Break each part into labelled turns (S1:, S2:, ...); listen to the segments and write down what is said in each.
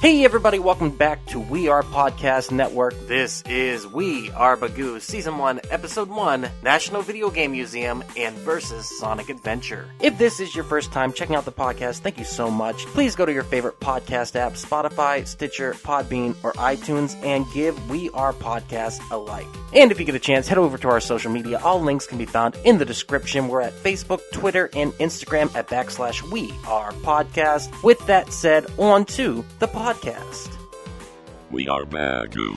S1: Hey everybody, welcome back to We Are Podcast Network. This is We Are Bagu, Season 1, Episode 1, National Video Game Museum and versus Sonic Adventure. If this is your first time checking out the podcast, thank you so much. Please go to your favorite podcast app, Spotify, Stitcher, Podbean, or iTunes, and give We Are Podcast a like. And if you get a chance, head over to our social media. All links can be found in the description. We're at Facebook, Twitter, and Instagram at /We Are Podcast. With that said, on to the podcast.
S2: We Are Bagu.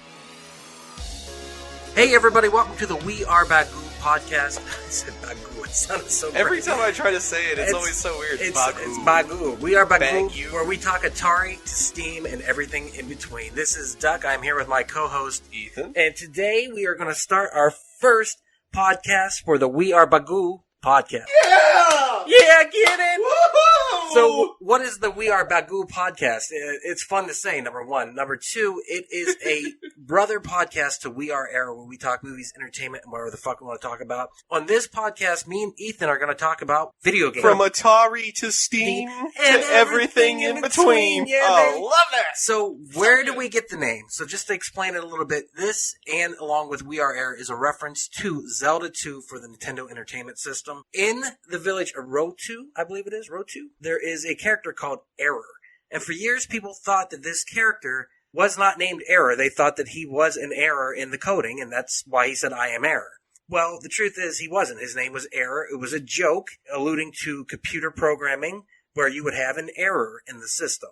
S1: Hey everybody, welcome to the We Are Bagu podcast. I said Bagu, it sounded so great.
S3: Every time I try to say it, it's always so weird.
S1: It's Bagu. We Are Bagu,
S3: Bagu,
S1: where we talk Atari to Steam and everything in between. This is Duck. I'm here with my co-host,
S3: Ethan.
S1: And today we are going to start our first podcast for the We Are Bagu podcast. Yeah, get it!
S3: Woohoo!
S1: So, what is the We Are Bagu podcast? It's fun to say, number one. Number two, it is a brother podcast to We Are Era, where we talk movies, entertainment, and whatever the fuck we want to talk about. On this podcast, me and Ethan are going to talk about video games.
S3: From Atari to Steam to everything in between.
S1: Yeah,
S3: oh, love that!
S1: So, where do we get the name? So, just to explain it a little bit, this, and along with We Are Era, is a reference to Zelda 2 for the Nintendo Entertainment System. In the village of Rotu, I believe it is, Rotu, there is a character called Error. And for years, people thought that this character was not named Error. They thought that he was an error in the coding, and that's why he said, I am Error. Well, the truth is he wasn't. His name was Error. It was a joke alluding to computer programming where you would have an error in the system.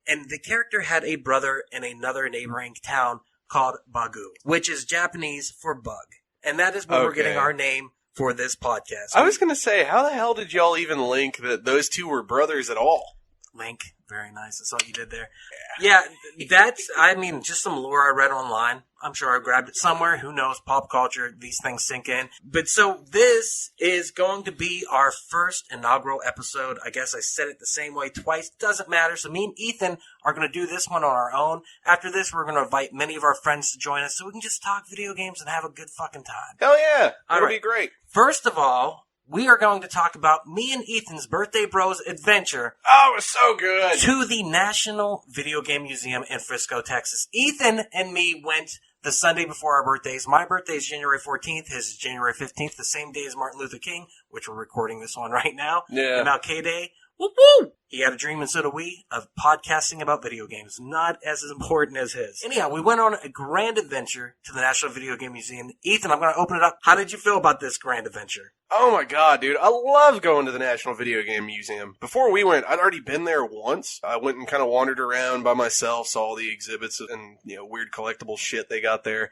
S1: And the character had a brother in another neighboring town called Bagu, which is Japanese for bug. And that is where we're getting our name for this podcast.
S3: I was going to say, how the hell did y'all even link that those two were brothers at all?
S1: Link. Very nice. That's all you did there. Yeah, that's, I mean, just some lore I read online. I'm sure I grabbed it somewhere. Who knows? Pop culture. These things sink in. But so this is going to be our first inaugural episode. I guess I said it the same way twice. Doesn't matter. So me and Ethan are going to do this one on our own. After this, we're going to invite many of our friends to join us so we can just talk video games and have a good fucking time.
S3: Hell yeah.
S1: That'll
S3: be great.
S1: First of all, we are going to talk about me and Ethan's birthday bros adventure.
S3: Oh, it was so good.
S1: To the National Video Game Museum in Frisco, Texas. Ethan and me went the Sunday before our birthdays. My birthday is January 14th. His is January 15th, the same day as Martin Luther King, which we're recording this one right now.
S3: Yeah.
S1: MLK Day. Whoop woo! He had a dream, and so do we, of podcasting about video games. Not as important as his. Anyhow, we went on a grand adventure to the National Video Game Museum. Ethan, I'm going to open it up. How did you feel about this grand adventure?
S3: Oh my god, dude. I love going to the National Video Game Museum. Before we went, I'd already been there once. I went and kind of wandered around by myself, saw all the exhibits and, weird collectible shit they got there.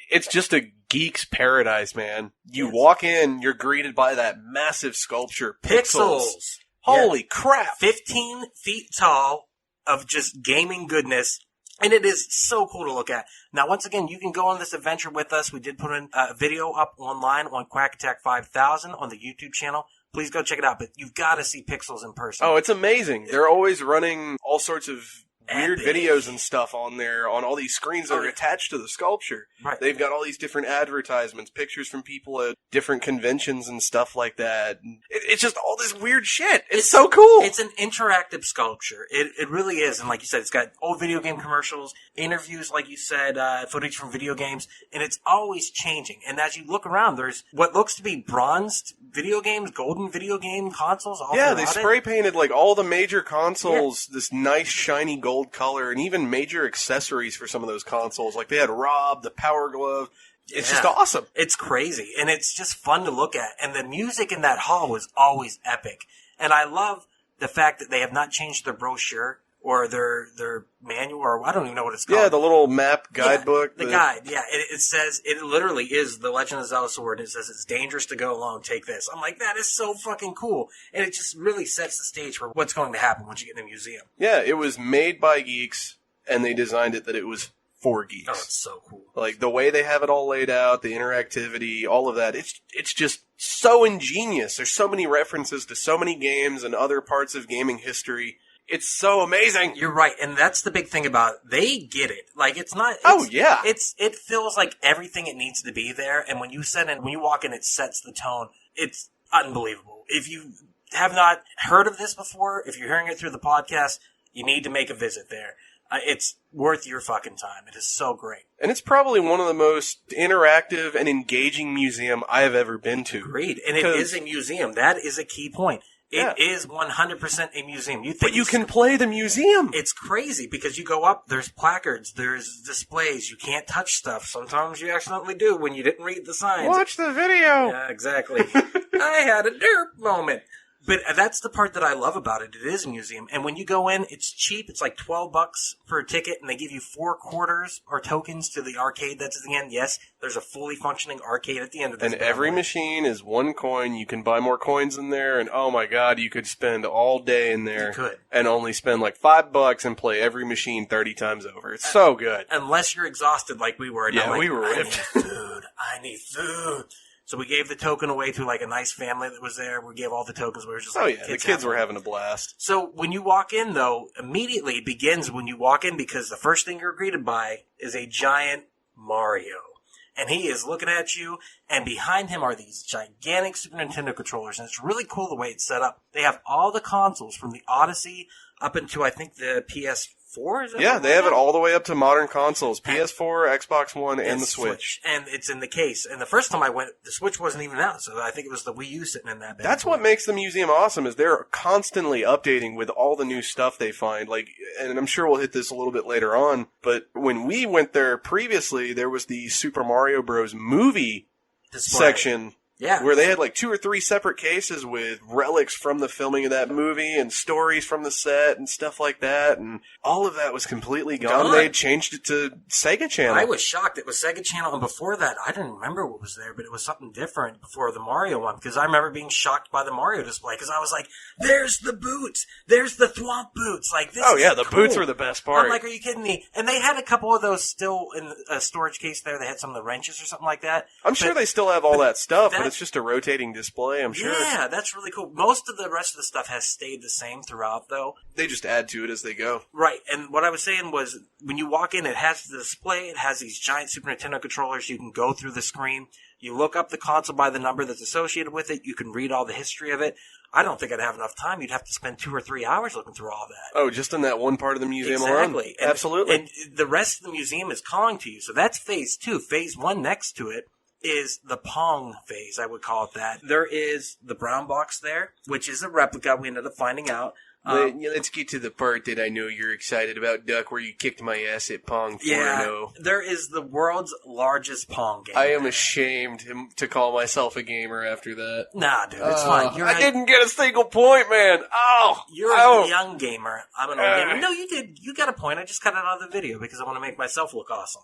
S3: It's just a geek's paradise, man. You walk in, you're greeted by that massive sculpture. Pixels. Holy crap.
S1: 15 feet tall of just gaming goodness. And it is so cool to look at. Now, once again, you can go on this adventure with us. We did put in a video up online on Quack Attack 5000 on the YouTube channel. Please go check it out. But you've got to see Pixels in person.
S3: Oh, it's amazing. They're always running all sorts of weird
S1: Epic.
S3: videos and stuff on there, on all these screens that are attached to the sculpture.
S1: Right.
S3: They've got all these different advertisements, pictures from people at different conventions and stuff like that. It's just all this weird shit. It's so cool.
S1: It's an interactive sculpture. It really is. And like you said, it's got old video game commercials, interviews, like you said, footage from video games, and it's always changing. And as you look around, there's what looks to be bronzed video games, golden video game consoles.
S3: They spray painted like all the major consoles, this nice shiny gold color, and even major accessories for some of those consoles. Like they had Rob, the Power Glove. It's just awesome.
S1: It's crazy, and it's just fun to look at. And the music in that hall was always epic. And I love the fact that they have not changed their brochure or their manual, or I don't even know what it's called.
S3: Yeah, the little map guidebook.
S1: The guide, yeah. It says, it literally is the Legend of Zelda Sword. It says it's dangerous to go alone, take this. I'm like, that is so fucking cool. And it just really sets the stage for what's going to happen once you get in the museum.
S3: Yeah, it was made by geeks, and they designed it that it was for geeks.
S1: Oh, it's so cool.
S3: Like, the way they have it all laid out, the interactivity, all of that, it's just so ingenious. There's so many references to so many games and other parts of gaming history. It's so amazing.
S1: You're right, and that's the big thing about it. They get it. Like, it's not... It feels like everything it needs to be there, and when you walk in, it sets the tone. It's unbelievable. If you have not heard of this before, if you're hearing it through the podcast, you need to make a visit there. It's worth your fucking time. It is so great.
S3: And it's probably one of the most interactive and engaging museum I have ever been to.
S1: Agreed. And it is a museum. That is a key point. It is 100% a museum.
S3: But you can play the museum.
S1: It's crazy because you go up, there's placards, there's displays, you can't touch stuff. Sometimes you accidentally do when you didn't read the signs.
S3: Watch the video.
S1: Yeah, exactly. I had a derp moment. But that's the part that I love about it. It is a museum. And when you go in, it's cheap. It's like $12 for a ticket, and they give you 4 quarters or tokens to the arcade that's at the end. Yes, there's a fully functioning arcade at the end of this.
S3: And every machine is 1 coin. You can buy more coins in there, and oh my god, you could spend all day in there.
S1: You could.
S3: And only spend like $5 and play every machine 30 times over. It's so good.
S1: Unless you're exhausted like we were.
S3: Yeah,
S1: like,
S3: we were ripped.
S1: I need food. So we gave the token away to like a nice family that was there. We gave all the tokens. We were just like,
S3: the kids were having a blast.
S1: So when you walk in, though, immediately it begins when you walk in because the first thing you're greeted by is a giant Mario. And he is looking at you, and behind him are these gigantic Super Nintendo controllers. And it's really cool the way it's set up. They have all the consoles from the Odyssey up into, I think, the PS4.
S3: Yeah, they have it all the way up to modern consoles. PS4, Xbox One, and the Switch.
S1: And it's in the case. And the first time I went, the Switch wasn't even out, so I think it was the Wii U sitting in that bag.
S3: That's what makes the museum awesome, is they're constantly updating with all the new stuff they find. Like, and I'm sure we'll hit this a little bit later on, but when we went there previously, there was the Super Mario Bros. Movie section.
S1: Yeah.
S3: Where they had like 2 or 3 separate cases with relics from the filming of that movie and stories from the set and stuff like that. And all of that was completely gone. They had changed it to Sega Channel.
S1: I was shocked. It was Sega Channel. And before that, I didn't remember what was there, but it was something different before the Mario one. Because I remember being shocked by the Mario display. Because I was like, there's the boots. There's the Thwomp boots. Like, this is
S3: the
S1: cool.
S3: boots were the best part.
S1: I'm like, are you kidding me? And they had a couple of those still in a storage case there. They had some of the wrenches or something like that.
S3: I'm sure they still have all that stuff, but it's just a rotating display, I'm sure.
S1: Yeah, that's really cool. Most of the rest of the stuff has stayed the same throughout, though.
S3: They just add to it as they go.
S1: Right, and what I was saying was, when you walk in, it has the display, it has these giant Super Nintendo controllers, you can go through the screen, you look up the console by the number that's associated with it, you can read all the history of it. I don't think I'd have enough time. You'd have to spend 2 or 3 hours looking through all that.
S3: Oh, just in that one part of the museum alone?
S1: Exactly.
S3: Absolutely.
S1: And the rest of the museum is calling to you, so that's phase 2. Phase 1 next to it is the Pong phase, I would call it that. There is the brown box there, which is a replica, we ended up finding out.
S3: Let's get to the part that I know you're excited about, Duck, where you kicked my ass at Pong 4-0.
S1: Yeah, there is the world's largest Pong game.
S3: I am ashamed to call myself a gamer after that.
S1: Nah, dude, it's fine.
S3: I didn't get a single point, man.
S1: You're a young gamer. I'm an old gamer. No, you did. You got a point. I just cut it out of the video because I want to make myself look awesome.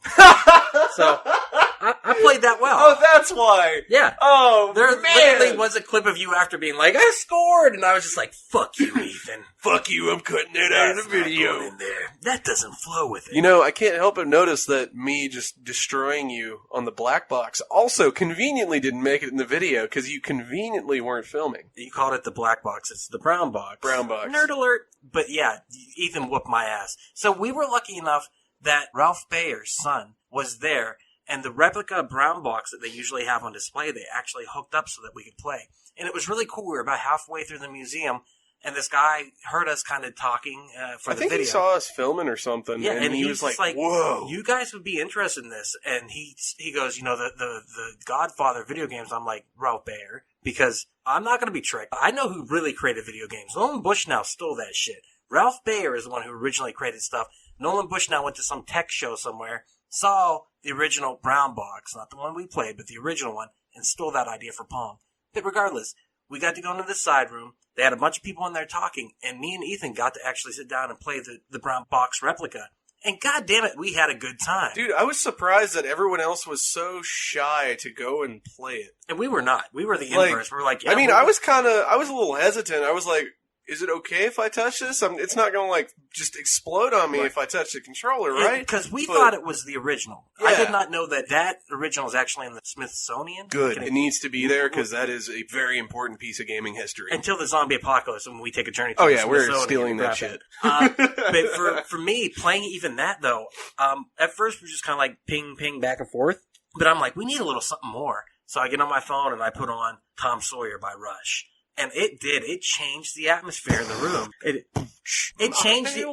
S1: So, I played that well.
S3: Oh, that's why.
S1: Yeah.
S3: Oh,
S1: there
S3: man.
S1: literally was a clip of you after being like, I scored! And I was just like, fuck you, Ethan.
S3: Fuck you, I'm cutting that out of the video.
S1: In there. That doesn't flow with it.
S3: You know, I can't help but notice that me just destroying you on the black box also conveniently didn't make it in the video because you conveniently weren't filming.
S1: You called it the black box. It's the brown box.
S3: Brown box.
S1: Nerd alert. But yeah, Ethan whooped my ass. So we were lucky enough that Ralph Bayer's son was there, and the replica brown box that they usually have on display, they actually hooked up so that we could play. And it was really cool. We were about halfway through the museum, and this guy heard us kind of talking for the video.
S3: I think he saw us filming or something,
S1: yeah,
S3: and he was like, whoa.
S1: You guys would be interested in this. And he goes, the Godfather video games. I'm like, Ralph Baer, because I'm not going to be tricked. I know who really created video games. Nolan Bushnell stole that shit. Ralph Baer is the one who originally created stuff. Nolan Bushnell went to some tech show somewhere, saw the original brown box, not the one we played, but the original one, and stole that idea for Pong. But regardless, we got to go into the side room. They had a bunch of people in there talking, and me and Ethan got to actually sit down and play the brown box replica. And god damn it, we had a good time.
S3: Dude, I was surprised that everyone else was so shy to go and play it.
S1: And we were not. We were the inverse. We were like, yeah,
S3: I mean, I was a little hesitant. I was like, is it okay if I touch this? It's not going to, just explode on me if I touch the controller, right?
S1: Because we thought it was the original. Yeah. I did not know that original is actually in the Smithsonian.
S3: Good. It need to be there because that is a very important piece of gaming history.
S1: Until the zombie apocalypse when we take a journey to the Smithsonian.
S3: We're stealing that shit.
S1: But for me, playing even that, though, at first we're just kind of like ping, ping, back and forth. But I'm like, we need a little something more. So I get on my phone and I put on Tom Sawyer by Rush. And it did. It changed the atmosphere in the room. It changed the...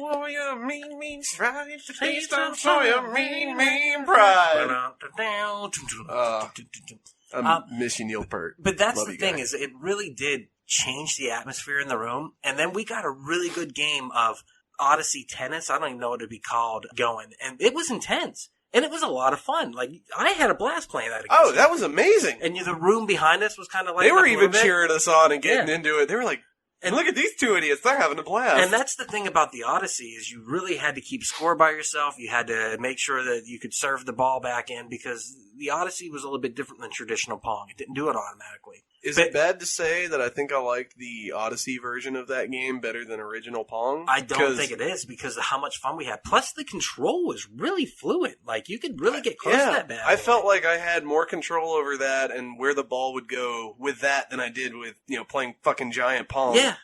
S3: mean stripes, the taste of soya, mean pride. I miss you, Neil Peart.
S1: But that's
S3: Love
S1: the
S3: you,
S1: thing,
S3: guy.
S1: is it really did change the atmosphere in the room. And then we got a really good game of Odyssey Tennis. I don't even know what it'd be called going. And it was intense. And it was a lot of fun. Like, I had a blast playing that against you.
S3: That was amazing.
S1: And the room behind us was kind of like...
S3: They were even cheering us on and getting into it. They were like, and look at these two idiots. They're having a blast.
S1: And that's the thing about the Odyssey, is you really had to keep score by yourself. You had to make sure that you could serve the ball back in, because the Odyssey was a little bit different than traditional Pong. It didn't do it automatically.
S3: Is it bad to say that I think I like the Odyssey version of that game better than original Pong?
S1: I don't think it is, because of how much fun we had. Plus, the control was really fluid. Like, you could really get close to that bad.
S3: I felt like I had more control over that and where the ball would go with that than I did with, playing fucking giant Pong.
S1: Yeah.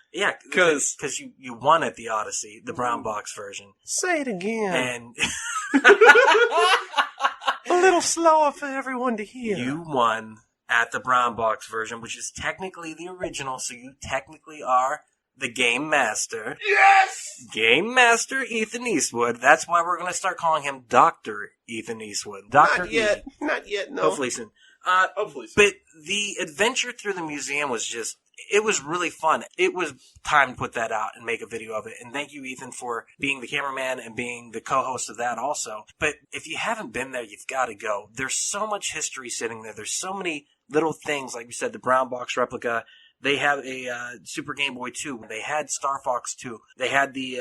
S1: Because you won at the Odyssey, the brown box version.
S3: Say it again.
S1: And
S3: a little slower for everyone to hear.
S1: You won at the brown box version, which is technically the original, so you technically are the Game Master.
S3: Yes!
S1: Game Master Ethan Eastwood. That's why we're going to start calling him Dr. Ethan Eastwood. Dr.
S3: Not yet. Not yet, no.
S1: Hopefully soon.
S3: Hopefully soon.
S1: But the adventure through the museum was it was really fun. It was time to put that out and make a video of it. And thank you, Ethan, for being the cameraman and being the co-host of that also. But if you haven't been there, you've got to go. There's so much history sitting there. There's so many little things, like we said, the brown box replica. They have a Super Game Boy 2. They had Star Fox 2. They had the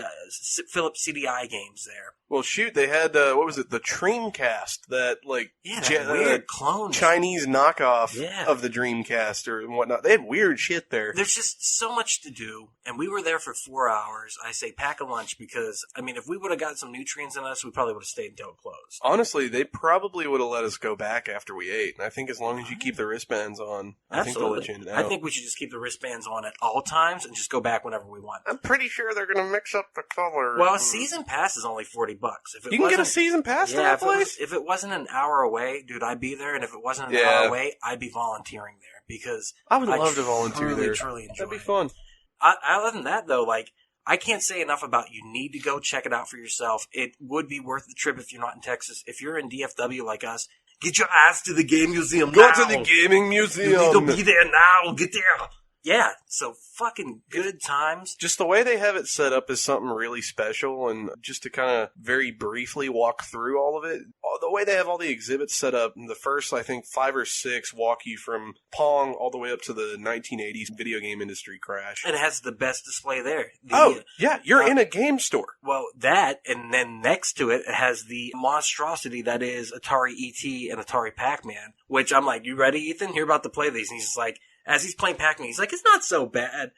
S1: Philips CDI games there.
S3: Well, shoot, they had, what was it, the Dreamcast, that,
S1: weird clone.
S3: Chinese knockoff of the Dreamcast or whatnot. They had weird shit there.
S1: There's just so much to do, and we were there for 4 hours. I say pack a lunch because, if we would have got some nutrients in us, we probably would have stayed until it closed.
S3: Honestly, they probably would have let us go back after we ate. And I think as long as you keep the wristbands on, I think they'll let you in and out.
S1: I think we should just keep the wristbands on at all times and just go back whenever we want.
S3: I'm pretty sure they're going to mix up the color.
S1: Well, a season pass is only $40.
S3: You can get a season pass to that place?
S1: If it wasn't an hour away, dude, I'd be there. And if it wasn't an hour away, I'd be volunteering there because
S3: I would love to volunteer there.
S1: Truly enjoy
S3: That'd be fun.
S1: Other than that, though, I can't say enough about you need to go check it out for yourself. It would be worth the trip if you're not in Texas. If you're in DFW like us, get your ass to the game museum now.
S3: Go to the gaming museum.
S1: You need to be there now. Get there. Yeah, so fucking good times.
S3: Just the way they have it set up is something really special, and just to kind of very briefly walk through all of it, the way they have all the exhibits set up, the first, I think, 5 or 6 walk you from Pong all the way up to the 1980s video game industry crash.
S1: And it has the best display there.
S3: You're in a game store.
S1: Well, that, and then next to it, it has the monstrosity that is Atari ET and Atari Pac-Man, which I'm like, you ready, Ethan? You're about to play these. And he's just like, as he's playing Pac-Man, he's like, it's not so bad.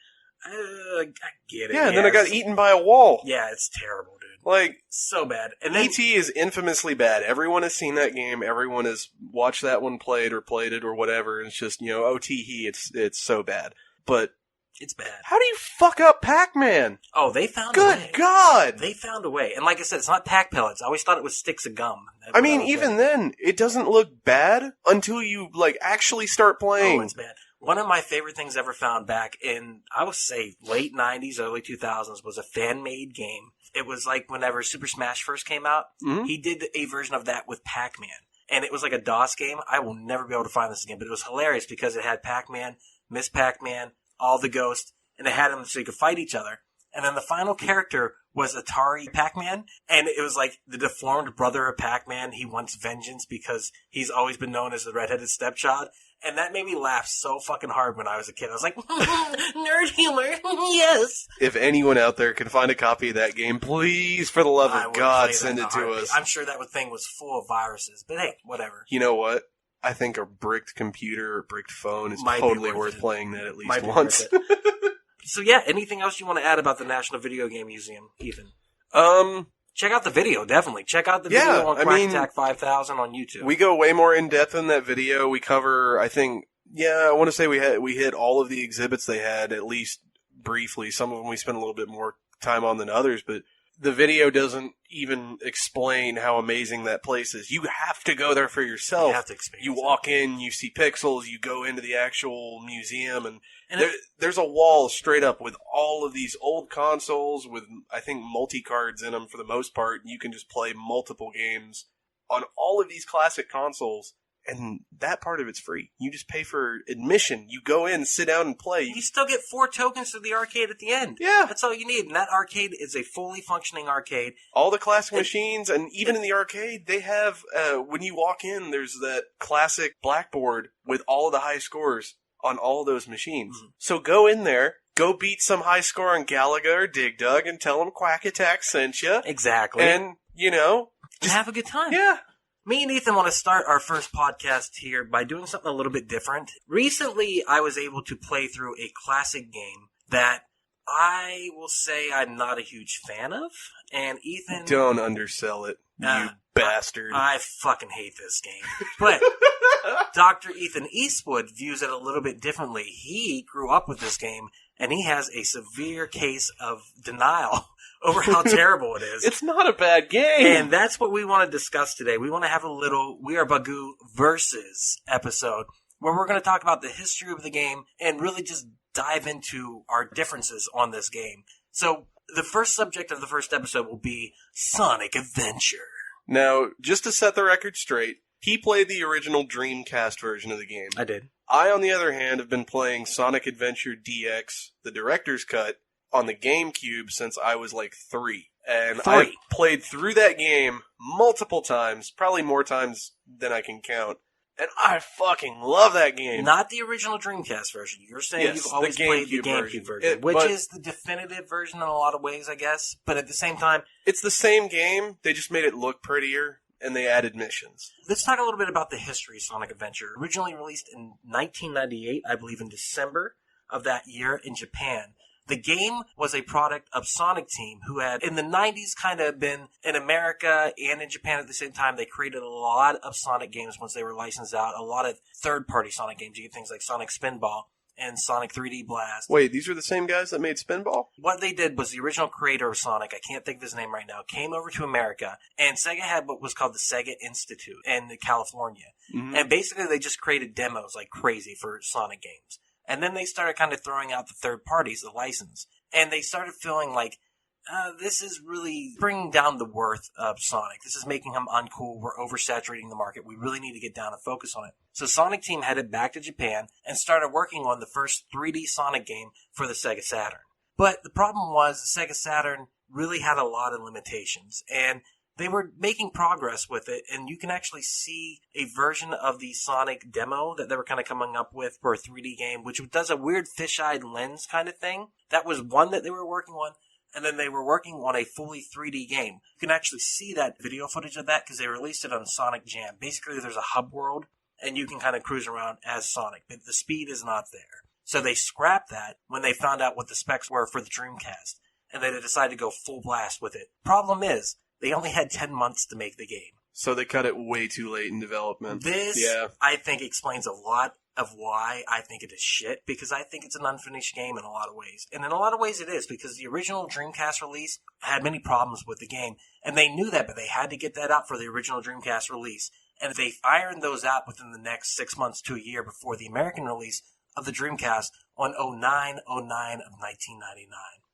S1: I get it.
S3: Yeah, and then I got eaten by a wall.
S1: Yeah, it's terrible, dude. So bad. And then
S3: E.T. is infamously bad. Everyone has seen that game. Everyone has watched that one played it or whatever. It's just, it's so bad. But
S1: it's bad.
S3: How do you fuck up Pac-Man?
S1: Oh, they found a way.
S3: Good God!
S1: They found a way. And like I said, it's not Pac pellets. I always thought it was sticks of gum.
S3: Even then, it doesn't look bad until you, actually start playing.
S1: Oh, it's bad. One of my favorite things ever found back in, I would say, late 90s, early 2000s was a fan-made game. It was like whenever Super Smash first came out, he did a version of that with Pac-Man. And it was like a DOS game. I will never be able to find this again, but it was hilarious because it had Pac-Man, Miss Pac-Man, all the ghosts, and it had them so you could fight each other. And then the final character was Atari Pac-Man, and it was like the deformed brother of Pac-Man. He wants vengeance because he's always been known as the redheaded stepchild. And that made me laugh so fucking hard when I was a kid. I was like, nerd humor, yes.
S3: If anyone out there can find a copy of that game, please, for the love of God, send it to us.
S1: I'm sure that thing was full of viruses, but hey, whatever.
S3: You know what? I think a bricked computer or bricked phone is totally worth playing that at least once.
S1: So yeah, anything else you want to add about the National Video Game Museum, Ethan? Check out the video, definitely. Check out the video on Crack Attack 5000 on YouTube.
S3: We go way more in depth in that video. We cover, I think, I want to say we hit all of the exhibits they had, at least briefly. Some of them we spent a little bit more time on than others, but the video doesn't even explain how amazing that place is. You have to go there for yourself.
S1: You have to experience
S3: You
S1: it.
S3: walk in, you see pixels, you go into the actual museum, and there's a wall straight up with all of these old consoles with, I think, multi-cards in them for the most part. You can just play multiple games on all of these classic consoles. And that part of it's free. You just pay for admission. You go in, sit down, and play.
S1: You still get 4 tokens to the arcade at the end.
S3: Yeah.
S1: That's all you need. And that arcade is a fully functioning arcade.
S3: All the classic machines, and even in the arcade, they have, when you walk in, there's that classic blackboard with all of the high scores on all of those machines. Mm-hmm. So go in there, go beat some high score on Galaga or Dig Dug, and tell them Quack Attack sent you.
S1: Exactly.
S3: And,
S1: just have a good time.
S3: Yeah.
S1: Me and Ethan want to start our first podcast here by doing something a little bit different. Recently, I was able to play through a classic game that I will say I'm not a huge fan of. And Ethan...
S3: Don't undersell it, you bastard.
S1: I fucking hate this game. But Dr. Ethan Eastwood views it a little bit differently. He grew up with this game, and he has a severe case of denial over how terrible it is.
S3: It's not a bad game.
S1: And that's what we want to discuss today. We want to have a little We Are Bagu versus episode where we're going to talk about the history of the game and really just dive into our differences on this game. So the first subject of the first episode will be Sonic Adventure.
S3: Now, just to set the record straight, he played the original Dreamcast version of the game.
S1: I did.
S3: I, on the other hand, have been playing Sonic Adventure DX, the director's cut, on the GameCube since I was like 3. And I played through that game multiple times, probably more times than I can count. And I fucking love that game.
S1: Not the original Dreamcast version. You're saying you've always played the GameCube version, which is the definitive version in a lot of ways, I guess. But at the same time...
S3: It's the same game, they just made it look prettier, and they added missions.
S1: Let's talk a little bit about the history of Sonic Adventure. Originally released in 1998, I believe in December of that year in Japan. The game was a product of Sonic Team, who had, in the 90s, kind of been in America and in Japan at the same time. They created a lot of Sonic games once they were licensed out, a lot of third-party Sonic games. You get things like Sonic Spinball and Sonic 3D Blast.
S3: Wait, these are the same guys that made Spinball?
S1: What they did was the original creator of Sonic, I can't think of his name right now, came over to America, and Sega had what was called the Sega Institute in California. Mm-hmm. And basically they just created demos like crazy for Sonic games. And then they started kind of throwing out the third parties, the license. And they started feeling like, this is really bringing down the worth of Sonic. This is making him uncool. We're oversaturating the market. We really need to get down and focus on it. So Sonic Team headed back to Japan and started working on the first 3D Sonic game for the Sega Saturn. But the problem was the Sega Saturn really had a lot of limitations. And they were making progress with it, and you can actually see a version of the Sonic demo that they were kind of coming up with for a 3D game, which does a weird fisheye lens kind of thing. That was one that they were working on, and then they were working on a fully 3D game. You can actually see that video footage of that because they released it on Sonic Jam. Basically, there's a hub world, and you can kind of cruise around as Sonic, but the speed is not there. So they scrapped that when they found out what the specs were for the Dreamcast, and they decided to go full blast with it. Problem is, they only had 10 months to make the game.
S3: So they cut it way too late in development.
S1: This, I think, explains a lot of why I think it is shit, because I think it's an unfinished game in a lot of ways. And in a lot of ways it is, because the original Dreamcast release had many problems with the game. And they knew that, but they had to get that out for the original Dreamcast release. And they ironed those out within the next 6 months to a year before the American release of the Dreamcast on 09/09 of 1999.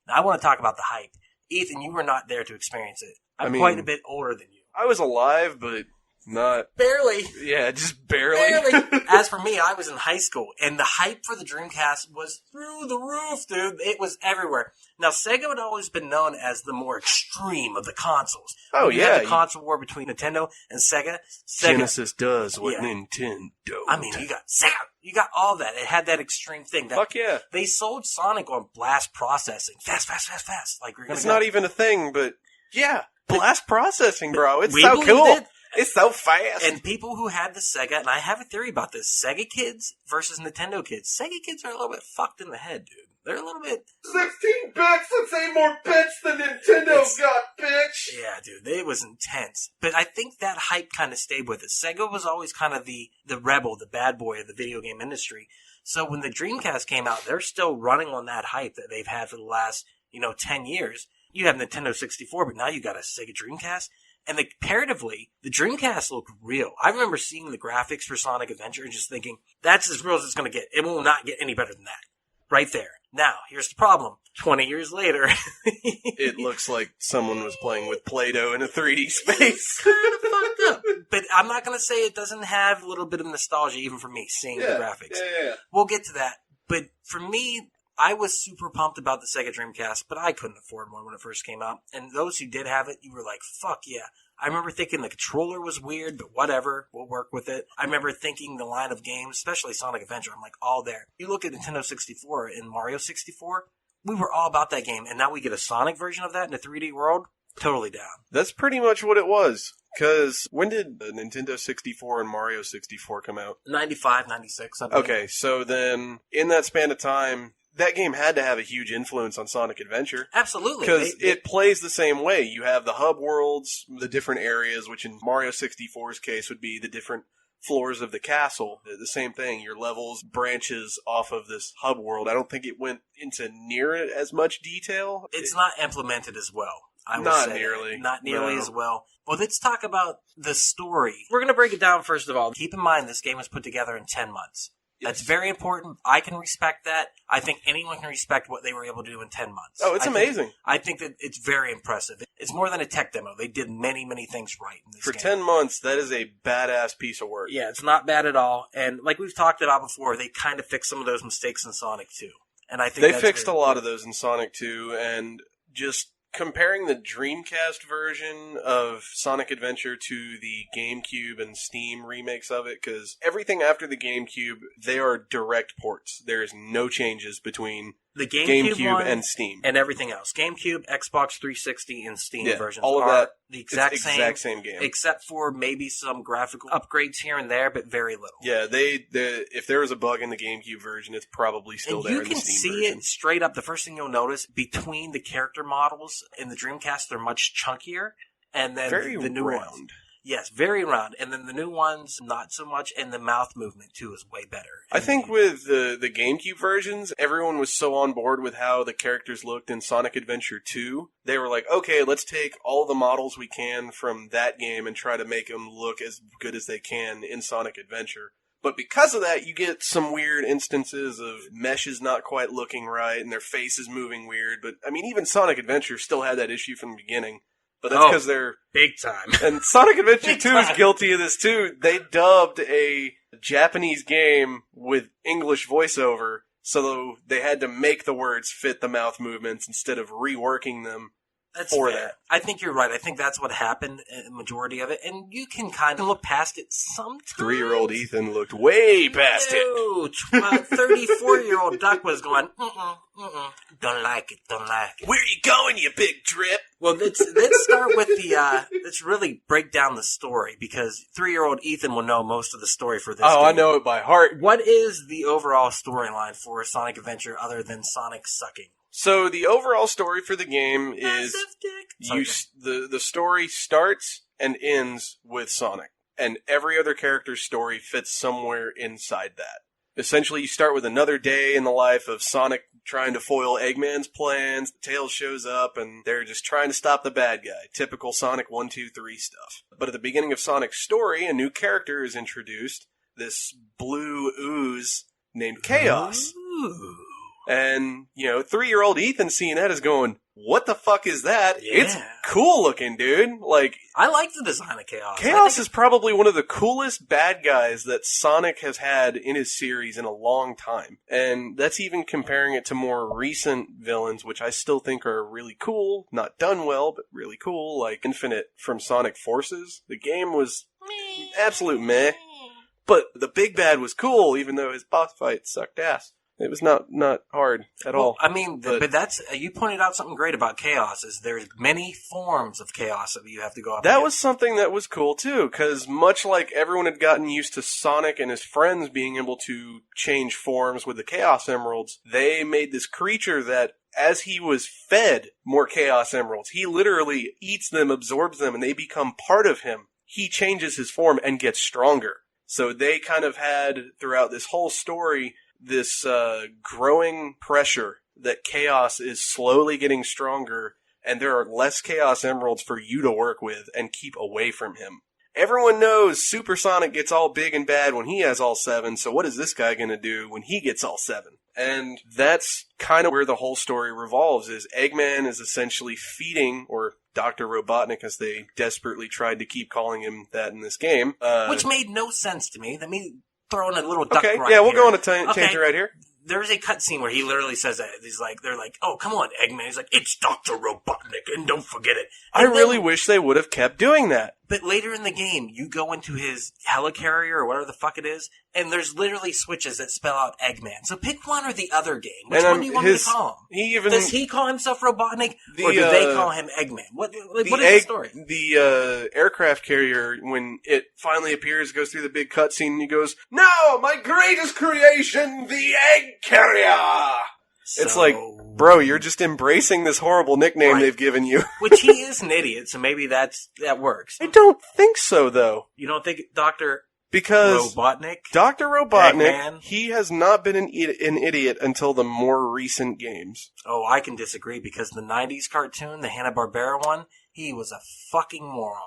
S1: Now, I want to talk about the hype. Ethan, you were not there to experience it. I'm quite a bit older than you.
S3: I was alive, but not...
S1: Barely.
S3: Yeah, just barely.
S1: As for me, I was in high school, and the hype for the Dreamcast was through the roof, dude. It was everywhere. Now, Sega had always been known as the more extreme of the consoles.
S3: Oh,
S1: you had the console war between Nintendo and Sega.
S3: Genesis does what Nintendo don't.
S1: I mean, you got Sega. You got all that. It had that extreme thing.
S3: Fuck yeah.
S1: They sold Sonic on blast processing. Fast. Like, we're gonna
S3: It's not even a thing, but yeah. Blast processing, bro. It's
S1: we
S3: so cool.
S1: It.
S3: It's so fast.
S1: And people who had the Sega, and I have a theory about this, Sega kids versus Nintendo kids. Sega kids are a little bit fucked in the head, dude. They're a little bit...
S3: 16 bits? That's 8 more bits than Nintendo's got, bitch!
S1: Yeah, dude. It was intense. But I think that hype kind of stayed with it. Sega was always kind of the rebel, the bad boy of the video game industry. So when the Dreamcast came out, they're still running on that hype that they've had for the last, 10 years. you have Nintendo 64, but now you got a Sega Dreamcast. And comparatively, the Dreamcast looked real. I remember seeing the graphics for Sonic Adventure and just thinking, that's as real as it's going to get. It will not get any better than that. Right there. Now, here's the problem. 20 years later.
S3: It looks like someone was playing with Play-Doh in a 3D space.
S1: Kind of fucked up. But I'm not going to say it doesn't have a little bit of nostalgia, even for me, seeing the graphics.
S3: Yeah.
S1: We'll get to that. But for me, I was super pumped about the Sega Dreamcast, but I couldn't afford one when it first came out. And those who did have it, you were like, fuck yeah. I remember thinking the controller was weird, but whatever, we'll work with it. I remember thinking the line of games, especially Sonic Adventure, I'm like, all there. You look at Nintendo 64 and Mario 64, we were all about that game, and now we get a Sonic version of that in a 3D world? Totally down.
S3: That's pretty much what it was. Because when did the Nintendo 64 and Mario 64 come out?
S1: 95, 96, I believe.
S3: Okay, so then in that span of time, that game had to have a huge influence on Sonic Adventure.
S1: Absolutely.
S3: Because it plays the same way. You have the hub worlds, the different areas, which in Mario 64's case would be the different floors of the castle. The same thing. Your levels branches off of this hub world. I don't think it went into near it as much detail.
S1: It's not implemented as well. I will
S3: Not
S1: say
S3: nearly.
S1: that. Not nearly
S3: No.
S1: as well. Well, let's talk about the story. We're going to break it down first of all. Keep in mind this game was put together in 10 months. That's very important. I can respect that. I think anyone can respect what they were able to do in 10 months.
S3: Oh, it's amazing.
S1: I think that it's very impressive. It's more than a tech demo. They did many, many things right in this
S3: For
S1: game.
S3: 10 months, that is a badass piece of work.
S1: Yeah, it's not bad at all. And like we've talked about before, they kind of fixed some of those mistakes in Sonic 2. And I think
S3: They
S1: that's
S3: fixed a
S1: very
S3: lot of those in Sonic 2, and just comparing the Dreamcast version of Sonic Adventure to the GameCube and Steam remakes of it, because everything after the GameCube, they are direct ports. There is no changes between
S1: the GameCube one
S3: and Steam.
S1: and everything else. GameCube, Xbox 360, and Steam versions
S3: all of
S1: are
S3: that,
S1: the
S3: it's
S1: exact
S3: same game.
S1: except for maybe some graphical upgrades here and there, but very little.
S3: Yeah, if there was a bug in the GameCube version, it's probably still
S1: And
S3: there
S1: you
S3: in
S1: can
S3: the Steam
S1: see
S3: version.
S1: it straight up. The first thing you'll notice, between the character models in the Dreamcast, they're much chunkier, and then
S3: Very
S1: the new
S3: round.
S1: ones. Yes, very round. And then the new ones, not so much, and the mouth movement, too, is way better.
S3: I think with the GameCube versions, everyone was so on board with how the characters looked in Sonic Adventure 2. They were like, okay, let's take all the models we can from that game and try to make them look as good as they can in Sonic Adventure. But because of that, you get some weird instances of meshes not quite looking right and their faces moving weird. But, I mean, even Sonic Adventure still had that issue from the beginning. But that's because they're...
S1: big time.
S3: And Sonic Adventure
S1: Big
S3: 2 is
S1: time.
S3: guilty of this too. They dubbed a Japanese game with English voiceover, so they had to make the words fit the mouth movements instead of reworking them
S1: That's
S3: for
S1: fair.
S3: that.
S1: I think you're right. I think that's what happened, a majority of it. And you can kind of look past it sometimes.
S3: 3-year-old Ethan looked way past it.
S1: No, 34-year-old Duck was going, don't like it, don't like it.
S3: Where you going, you big drip?
S1: Well, let's start with let's really break down the story, because 3-year-old Ethan will know most of the story for this game.
S3: I know it by heart.
S1: What is the overall storyline for Sonic Adventure other than Sonic sucking?
S3: So the overall story for the game is
S1: Massive dick.
S3: the story starts and ends with Sonic, and every other character's story fits somewhere inside that. Essentially, you start with another day in the life of Sonic trying to foil Eggman's plans. Tails shows up, and they're just trying to stop the bad guy. Typical Sonic 1, 2, 3 stuff. But at the beginning of Sonic's story, a new character is introduced, this blue ooze named Chaos.
S1: Ooh.
S3: And, 3-year-old Ethan seeing that is going, what the fuck is that?
S1: Yeah.
S3: It's cool looking, dude. Like,
S1: I like the design of Chaos.
S3: Chaos is probably one of the coolest bad guys that Sonic has had in his series in a long time. And that's even comparing it to more recent villains, which I still think are really cool. Not done well, but really cool, like Infinite from Sonic Forces. The game was absolute meh. But the big bad was cool, even though his boss fight sucked ass. It was not hard at all.
S1: I mean, but that's you pointed out something great about Chaos. Is there's many forms of Chaos that you have to go up.
S3: That
S1: against.
S3: was something that was cool too, because much like everyone had gotten used to Sonic and his friends being able to change forms with the Chaos Emeralds, they made this creature that, as he was fed more Chaos Emeralds, he literally eats them, absorbs them, and they become part of him. He changes his form and gets stronger. So they kind of had, throughout this whole story, this growing pressure that Chaos is slowly getting stronger, and there are less Chaos Emeralds for you to work with and keep away from him. Everyone knows Super Sonic gets all big and bad when he has all 7, so what is this guy going to do when he gets all 7? And that's kind of where the whole story revolves, is Eggman is essentially feeding, or Dr. Robotnik, as they desperately tried to keep calling him that in this game.
S1: Which made no sense to me. Let me throw in a little duck
S3: Okay,
S1: right
S3: yeah, we'll
S1: here.
S3: go on a tangent right here.
S1: There's a cutscene where he literally says that. They're like, oh, come on, Eggman. He's like, it's Dr. Robotnik, and don't forget it. And
S3: I really wish they would have kept doing that.
S1: But later in the game, you go into his helicarrier or whatever the fuck it is, and there's literally switches that spell out Eggman. So pick one or the other game. Which one do you want me to call him? Does he call himself Robotnik, or do they call him Eggman? What is the story?
S3: The aircraft carrier, when it finally appears, goes through the big cutscene, and he goes, "Now, my greatest creation, the Egg Carrier!" It's like, bro, you're just embracing this horrible nickname they've given you.
S1: Which he is an idiot, so maybe that works.
S3: I don't think so, though.
S1: You don't think Dr.
S3: Because
S1: Robotnik?
S3: Dr. Robotnik,
S1: Eggman?
S3: he has not been an idiot until the more recent games.
S1: Oh, I can disagree, because the 90s cartoon, the Hanna-Barbera one, he was a fucking moron.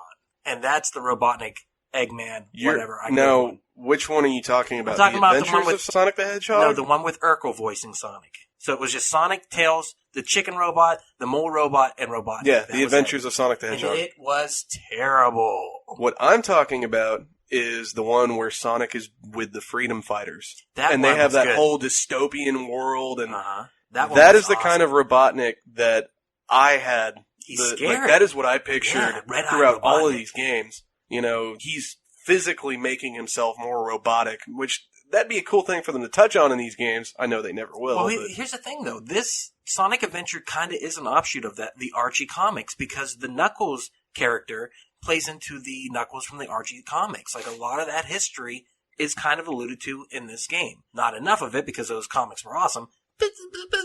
S1: And that's the Robotnik, Eggman, whatever.
S3: No, which one are you talking about?
S1: I'm talking about the one with
S3: Sonic the Hedgehog?
S1: No, the one with Urkel voicing Sonic. So it was just Sonic, Tails, the chicken robot, the mole robot, and Robotnik.
S3: Yeah, the Adventures of Sonic the Hedgehog.
S1: And it was terrible.
S3: What I'm talking about is the one where Sonic is with the Freedom Fighters. And they have that whole dystopian world, and that is the kind of Robotnik that I had.
S1: He's scary.
S3: Like, that is what I pictured throughout all of
S1: Robotnik.
S3: these games. You know, he's physically making himself more robotic, which that'd be a cool thing for them to touch on in these games. I know they never will.
S1: Well, here's the thing, though. This Sonic Adventure kind of is an offshoot of the Archie comics, because the Knuckles character plays into the Knuckles from the Archie comics. Like, a lot of that history is kind of alluded to in this game. Not enough of it, because those comics were awesome, but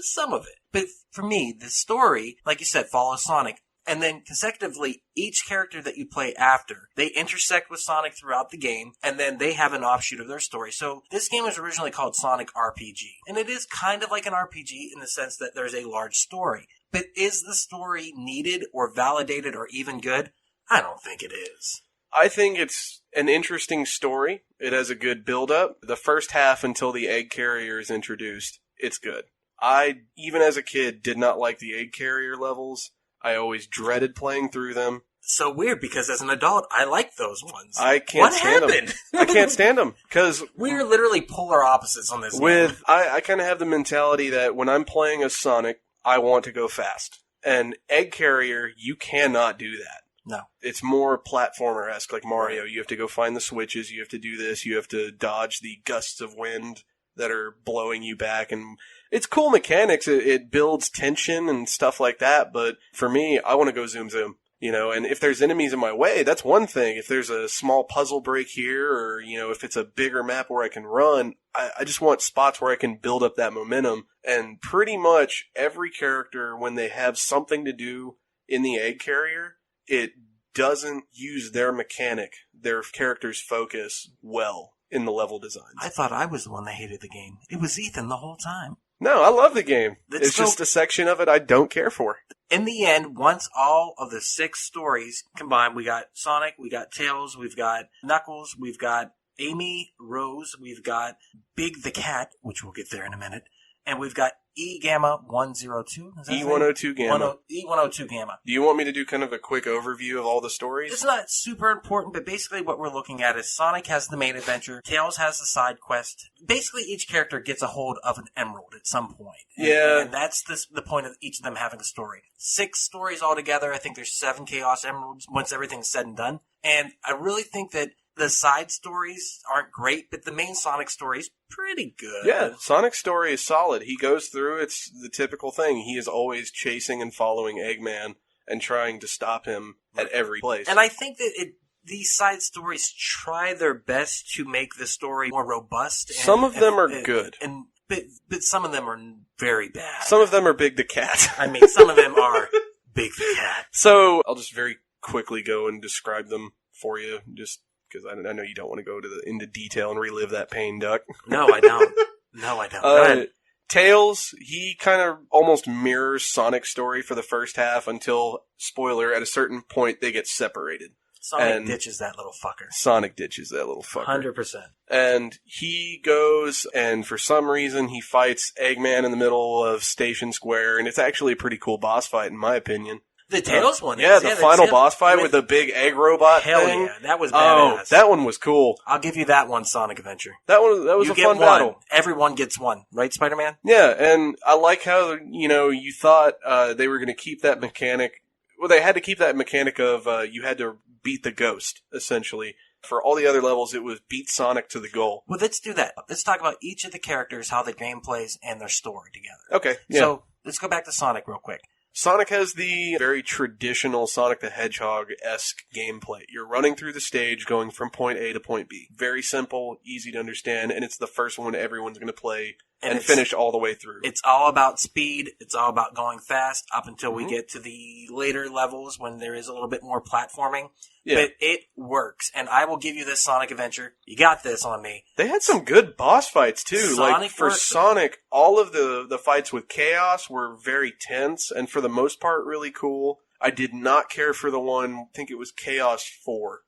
S1: some of it. But for me, the story, like you said, follows Sonic. And then consecutively, each character that you play after, they intersect with Sonic throughout the game, and then they have an offshoot of their story. So this game was originally called Sonic RPG. And it is kind of like an RPG in the sense that there's a large story. But is the story needed or validated or even good? I don't think it is.
S3: I think it's an interesting story. It has a good build-up. The first half until the egg carrier is introduced, it's good. I, even as a kid, did not like the egg carrier levels. I always dreaded playing through them.
S1: So weird, because as an adult, I like those ones.
S3: I can't stand them. I can't stand them, because
S1: we're literally polar opposites on this.
S3: I kind of have the mentality that when I'm playing as Sonic, I want to go fast. And Egg Carrier, you cannot do that.
S1: No.
S3: It's more platformer-esque, like Mario. You have to go find the switches, you have to do this, you have to dodge the gusts of wind that are blowing you back, and it's cool mechanics. It builds tension and stuff like that, but for me, I want to go zoom zoom. You know, and if there's enemies in my way, that's one thing. If there's a small puzzle break here, or, you know, if it's a bigger map where I can run, I just want spots where I can build up that momentum. And pretty much every character, when they have something to do in the egg carrier, it doesn't use their mechanic, their character's focus well in the level designs.
S1: I thought I was the one that hated the game. It was Ethan the whole time.
S3: No, I love the game. It's just a section of it I don't care for.
S1: In the end, once all of the 6 stories combined, we got Sonic, we got Tails, we've got Knuckles, we've got Amy, Rose, we've got Big the Cat, which we'll get there in a minute, and we've got E-Gamma 102.
S3: E102 Gamma.
S1: E102 Gamma.
S3: Do you want me to do kind of a quick overview of all the stories?
S1: It's not super important, but basically what we're looking at is Sonic has the main adventure, Tails has the side quest. Basically, each character gets a hold of an emerald at some point.
S3: Yeah.
S1: And that's the point of each of them having a story. 6 stories altogether. I think there's 7 Chaos Emeralds once everything's said and done. And I really think that the side stories aren't great, but the main Sonic story is pretty good.
S3: Yeah, Sonic's story is solid. He goes through, it's the typical thing. He is always chasing and following Eggman and trying to stop him at every place.
S1: And I think that these side stories try their best to make the story more robust.
S3: Some of them are good.
S1: But some of them are very bad.
S3: Some of them are Big the Cat.
S1: I mean, some of them are Big the Cat.
S3: So, I'll just very quickly go and describe them for you, just because I know you don't want to go into detail and relive that pain, Duck.
S1: No, I don't.
S3: Tails, he kind of almost mirrors Sonic's story for the first half until, spoiler, at a certain point they get separated.
S1: Sonic ditches that little fucker. 100%.
S3: And he goes, and for some reason, he fights Eggman in the middle of Station Square, and it's actually a pretty cool boss fight, in my opinion.
S1: The Tails one is.
S3: Yeah, the final boss fight with the big egg robot
S1: Hell
S3: thing.
S1: yeah, that was badass.
S3: Oh, that one was cool.
S1: I'll give you that one, Sonic Adventure.
S3: That was a fun battle.
S1: Everyone gets one, right, Spider-Man?
S3: Yeah, and I like how, you thought they were going to keep that mechanic. Well, they had to keep that mechanic of you had to beat the ghost, essentially. For all the other levels, it was beat Sonic to the goal.
S1: Well, let's do that. Let's talk about each of the characters, how the game plays, and their story together.
S3: Okay, yeah.
S1: So, let's go back to Sonic real quick.
S3: Sonic has the very traditional Sonic the Hedgehog-esque gameplay. You're running through the stage, going from point A to point B. Very simple, easy to understand, and it's the first one everyone's going to play and finish all the way through.
S1: It's all about speed. It's all about going fast up until we get to the later levels when there is a little bit more platforming. Yeah. But it works, and I will give you this Sonic Adventure. You got this on me.
S3: They had some good boss fights, too. Sonic, all of the fights with Chaos were very tense, and for the most part, really cool. I did not care for the one, I think it was Chaos 4,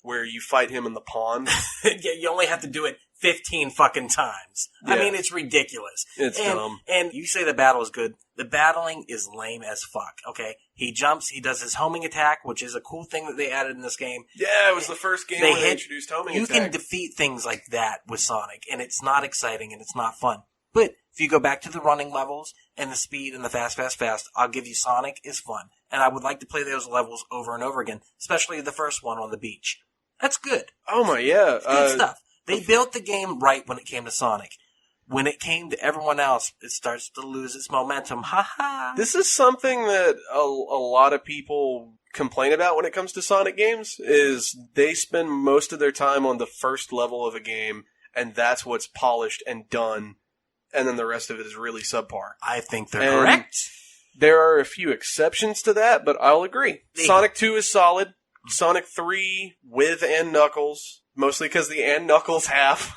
S3: where you fight him in the pond.
S1: Yeah, you only have to do it 15 fucking times. Yeah. I mean, it's ridiculous.
S3: It's dumb.
S1: And you say the battle is good. The battling is lame as fuck, okay? He jumps, he does his homing attack, which is a cool thing that they added in this game.
S3: Yeah, it was the first game where they introduced homing attack.
S1: You can defeat things like that with Sonic, and it's not exciting and it's not fun. But if you go back to the running levels and the speed and the fast, I'll give you Sonic is fun. And I would like to play those levels over and over again, especially the first one on the beach. That's good.
S3: Oh my, yeah.
S1: Good stuff. They built the game right when it came to Sonic. When it came to everyone else, it starts to lose its momentum. Ha ha!
S3: This is something that a lot of people complain about when it comes to Sonic games, is they spend most of their time on the first level of a game, and that's what's polished and done, and then the rest of it is really subpar.
S1: I think they're correct.
S3: There are a few exceptions to that, but I'll agree. Sonic 2 is solid. Sonic 3 with and Knuckles, mostly because the and Knuckles half.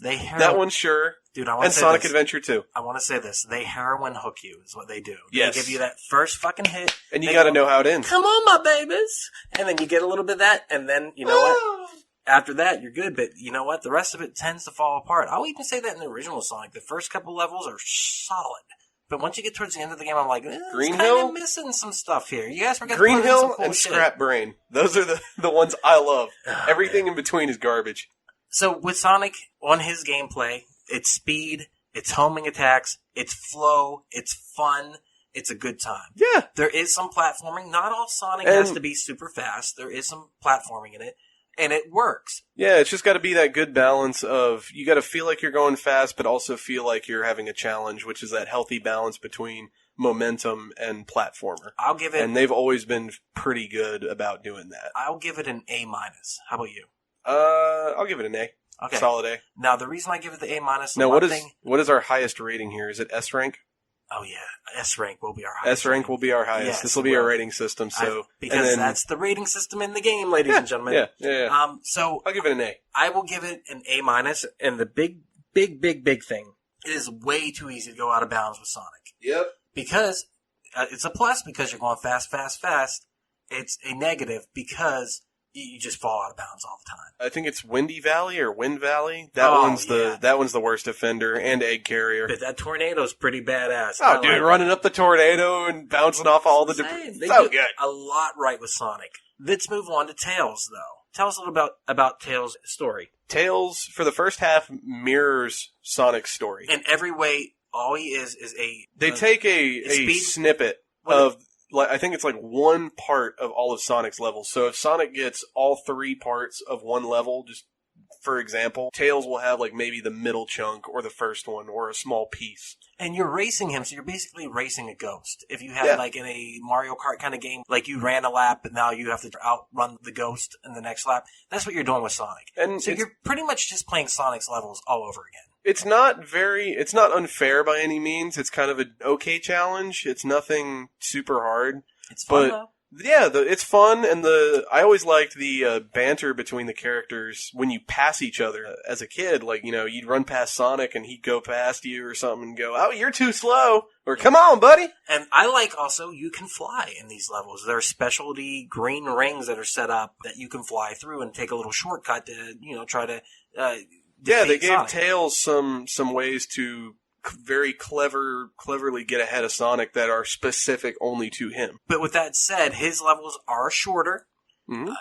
S3: That one, sure.
S1: Dude, I want to say
S3: Sonic
S1: this.
S3: Adventure 2.
S1: I want to say this. They heroin hook you is what they do.
S3: Yes.
S1: They give you that first fucking hit.
S3: And you got to know how it ends.
S1: Come on, my babies. And then you get a little bit of that, and then, you know what? After that, you're good, but you know what? The rest of it tends to fall apart. I'll even say that in the original Sonic. The first couple levels are solid. But once you get towards the end of the game, I'm like,
S3: Green
S1: it's
S3: Hill?
S1: kind of missing some stuff here. You guys forgot
S3: Green
S1: to
S3: Hill
S1: some cool
S3: and
S1: shit.
S3: Scrap Brain. Those are the ones I love. Everything in between is garbage.
S1: So with Sonic, on his gameplay, it's speed, it's homing attacks, it's flow, it's fun, it's a good time.
S3: Yeah.
S1: There is some platforming. Not all Sonic has to be super fast. There is some platforming in it, and it works.
S3: Yeah, it's just got to be that good balance of, you got to feel like you're going fast, but also feel like you're having a challenge, which is that healthy balance between momentum and platformer.
S1: I'll give it...
S3: And they've always been pretty good about doing that.
S1: I'll give it an A-. How about you?
S3: I'll give it an A.
S1: Okay.
S3: Solid A.
S1: Now, the reason I give it the A-...
S3: Now, what is our highest rating here? Is it S rank?
S1: Oh, yeah. S rank will be our highest.
S3: S rank will be our highest.
S1: Yes,
S3: this will be our rating system.
S1: Because that's the rating system in the game, ladies and gentlemen.
S3: Yeah.
S1: So
S3: I'll give it an A.
S1: I will give it an A-. And the big thing, it is way too easy to go out of bounds with Sonic.
S3: Yep.
S1: Because it's a plus because you're going fast. It's a negative because you just fall out of bounds all the time.
S3: I think it's Windy Valley or Wind Valley. That one's the worst offender, and Egg Carrier.
S1: But that tornado's pretty badass.
S3: Oh, dude, running up the tornado and bouncing off all the debris. So good.
S1: A lot right with Sonic. Let's move on to Tails, though. Tell us a little about Tails' story.
S3: Tails, for the first half, mirrors Sonic's story.
S1: In every way, all he is a...
S3: They take a snippet of... I think it's like one part of all of Sonic's levels. So if Sonic gets all three parts of one level, just for example, Tails will have like maybe the middle chunk or the first one or a small piece.
S1: And you're racing him, so you're basically racing a ghost. If you have like in a Mario Kart kind of game, like you ran a lap, but now you have to outrun the ghost in the next lap. That's what you're doing with Sonic. And so you're pretty much just playing Sonic's levels all over again.
S3: It's not unfair by any means. It's kind of an okay challenge. It's nothing super hard.
S1: It's fun, though.
S3: Yeah, it's fun, and I always liked the banter between the characters when you pass each other. As a kid, like, you'd run past Sonic and he'd go past you or something and go, "Oh, you're too slow," or "Come on, buddy."
S1: And I like also you can fly in these levels. There are specialty green rings that are set up that you can fly through and take a little shortcut to, try to.
S3: Yeah, they gave
S1: Sonic.
S3: Tails some ways to very cleverly get ahead of Sonic that are specific only to him.
S1: But with that said, his levels are shorter.
S3: Mm-hmm.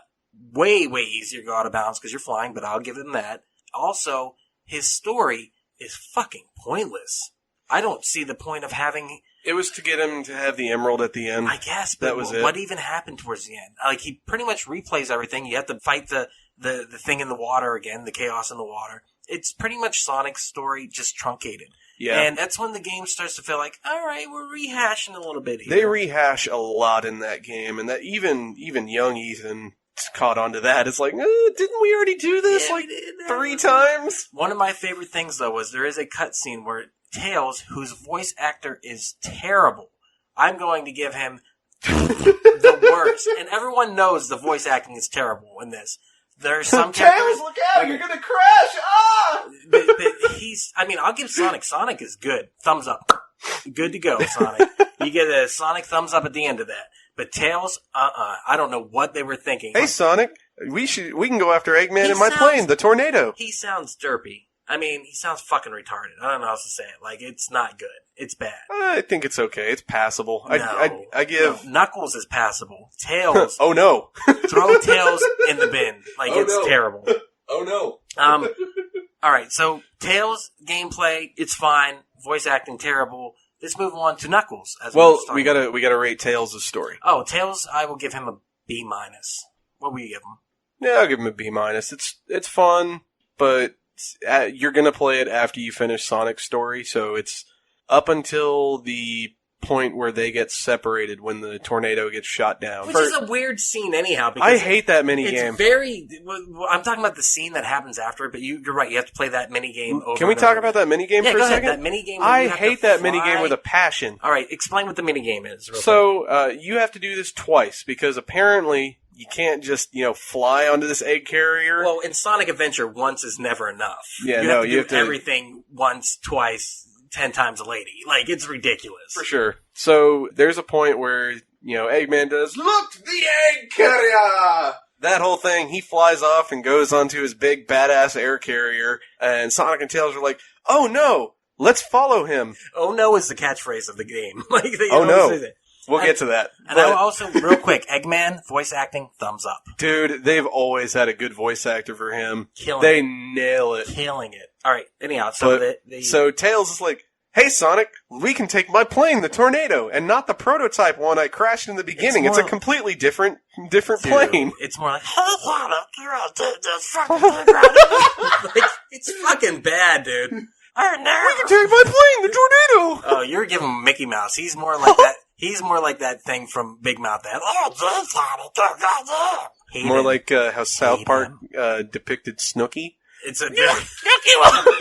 S1: Way easier to go out of bounds because you're flying, but I'll give him that. Also, his story is fucking pointless. I don't see the point of having...
S3: It was to get him to have the emerald at the end.
S1: I guess, but
S3: that was
S1: what even happened towards the end? Like, he pretty much replays everything. You have to fight the thing in the water again, the chaos in the water. It's pretty much Sonic's story, just truncated.
S3: Yeah.
S1: And that's when the game starts to feel like, all right, we're rehashing a little bit here.
S3: They rehash a lot in that game, and that even young Ethan caught on to that. It's like, didn't we already do this
S1: we did.
S3: 3 times?
S1: One of my favorite things, though, was there is a cutscene where Tails, whose voice actor is terrible, I'm going to give him the worst. And everyone knows the voice acting is terrible in this. There's some characters...
S3: Tails, look out! You're gonna crash! Ah!
S1: But I'll give Sonic. Sonic is good. Thumbs up. Good to go, Sonic. You get a Sonic thumbs up at the end of that. But Tails, I don't know what they were thinking.
S3: Hey, Sonic, we can go after Eggman in my plane, the tornado.
S1: He sounds derpy. I mean, he sounds fucking retarded. I don't know how else to say it. Like, it's not good. It's bad.
S3: I think it's okay. It's passable.
S1: No,
S3: I give...
S1: No. Knuckles is passable. Tails...
S3: Oh, no.
S1: Throw Tails in the bin. Like, it's terrible.
S3: Oh, no.
S1: Alright, so Tails gameplay, it's fine. Voice acting, terrible. Let's move on to Knuckles.
S3: We gotta rate Tails' story.
S1: Oh, Tails, I will give him a B-. What will you give him?
S3: Yeah, I'll give him a B-. It's fun, but you're gonna play it after you finish Sonic's story, so it's up until the point where they get separated when the tornado gets shot down.
S1: Which is a weird scene anyhow. Because
S3: I hate that minigame.
S1: I'm talking about the scene that happens after it, but you're right. You have to play that minigame over.
S3: Can we talk about that minigame for a second?
S1: That minigame.
S3: I hate that minigame with a passion.
S1: All right, explain what the minigame is.
S3: So you have to do this twice because apparently you can't just fly onto this egg carrier.
S1: Well, in Sonic Adventure, once is never enough.
S3: Yeah,
S1: you have to do everything once, twice, 10 times a lady. Like, it's ridiculous.
S3: For sure. So there's a point where, Eggman does, "Look, the egg carrier!" That whole thing, he flies off and goes onto his big badass air carrier, and Sonic and Tails are like, "Oh no, let's follow him."
S1: Oh no is the catchphrase of the game. Like, they
S3: oh no.
S1: say that.
S3: We'll get to that.
S1: And I also, real quick, Eggman, voice acting, thumbs up.
S3: Dude, they've always had a good voice actor for him.
S1: They
S3: nail it.
S1: Killing it. Alright, anyhow, so
S3: Tails is like, "Hey, Sonic, we can take my plane, the tornado, and not the prototype one I crashed in the beginning. It's a completely different plane."
S1: It's more like, "Hey, Sonic, you're gonna take this fucking thing." Like, it's fucking bad, dude.
S3: "We can take my plane, the tornado."
S1: Oh, you're giving him Mickey Mouse. He's more like that. He's more like that thing from Big Mouth. That
S3: more like how South Park depicted Snooki.
S1: It's a Snooki one.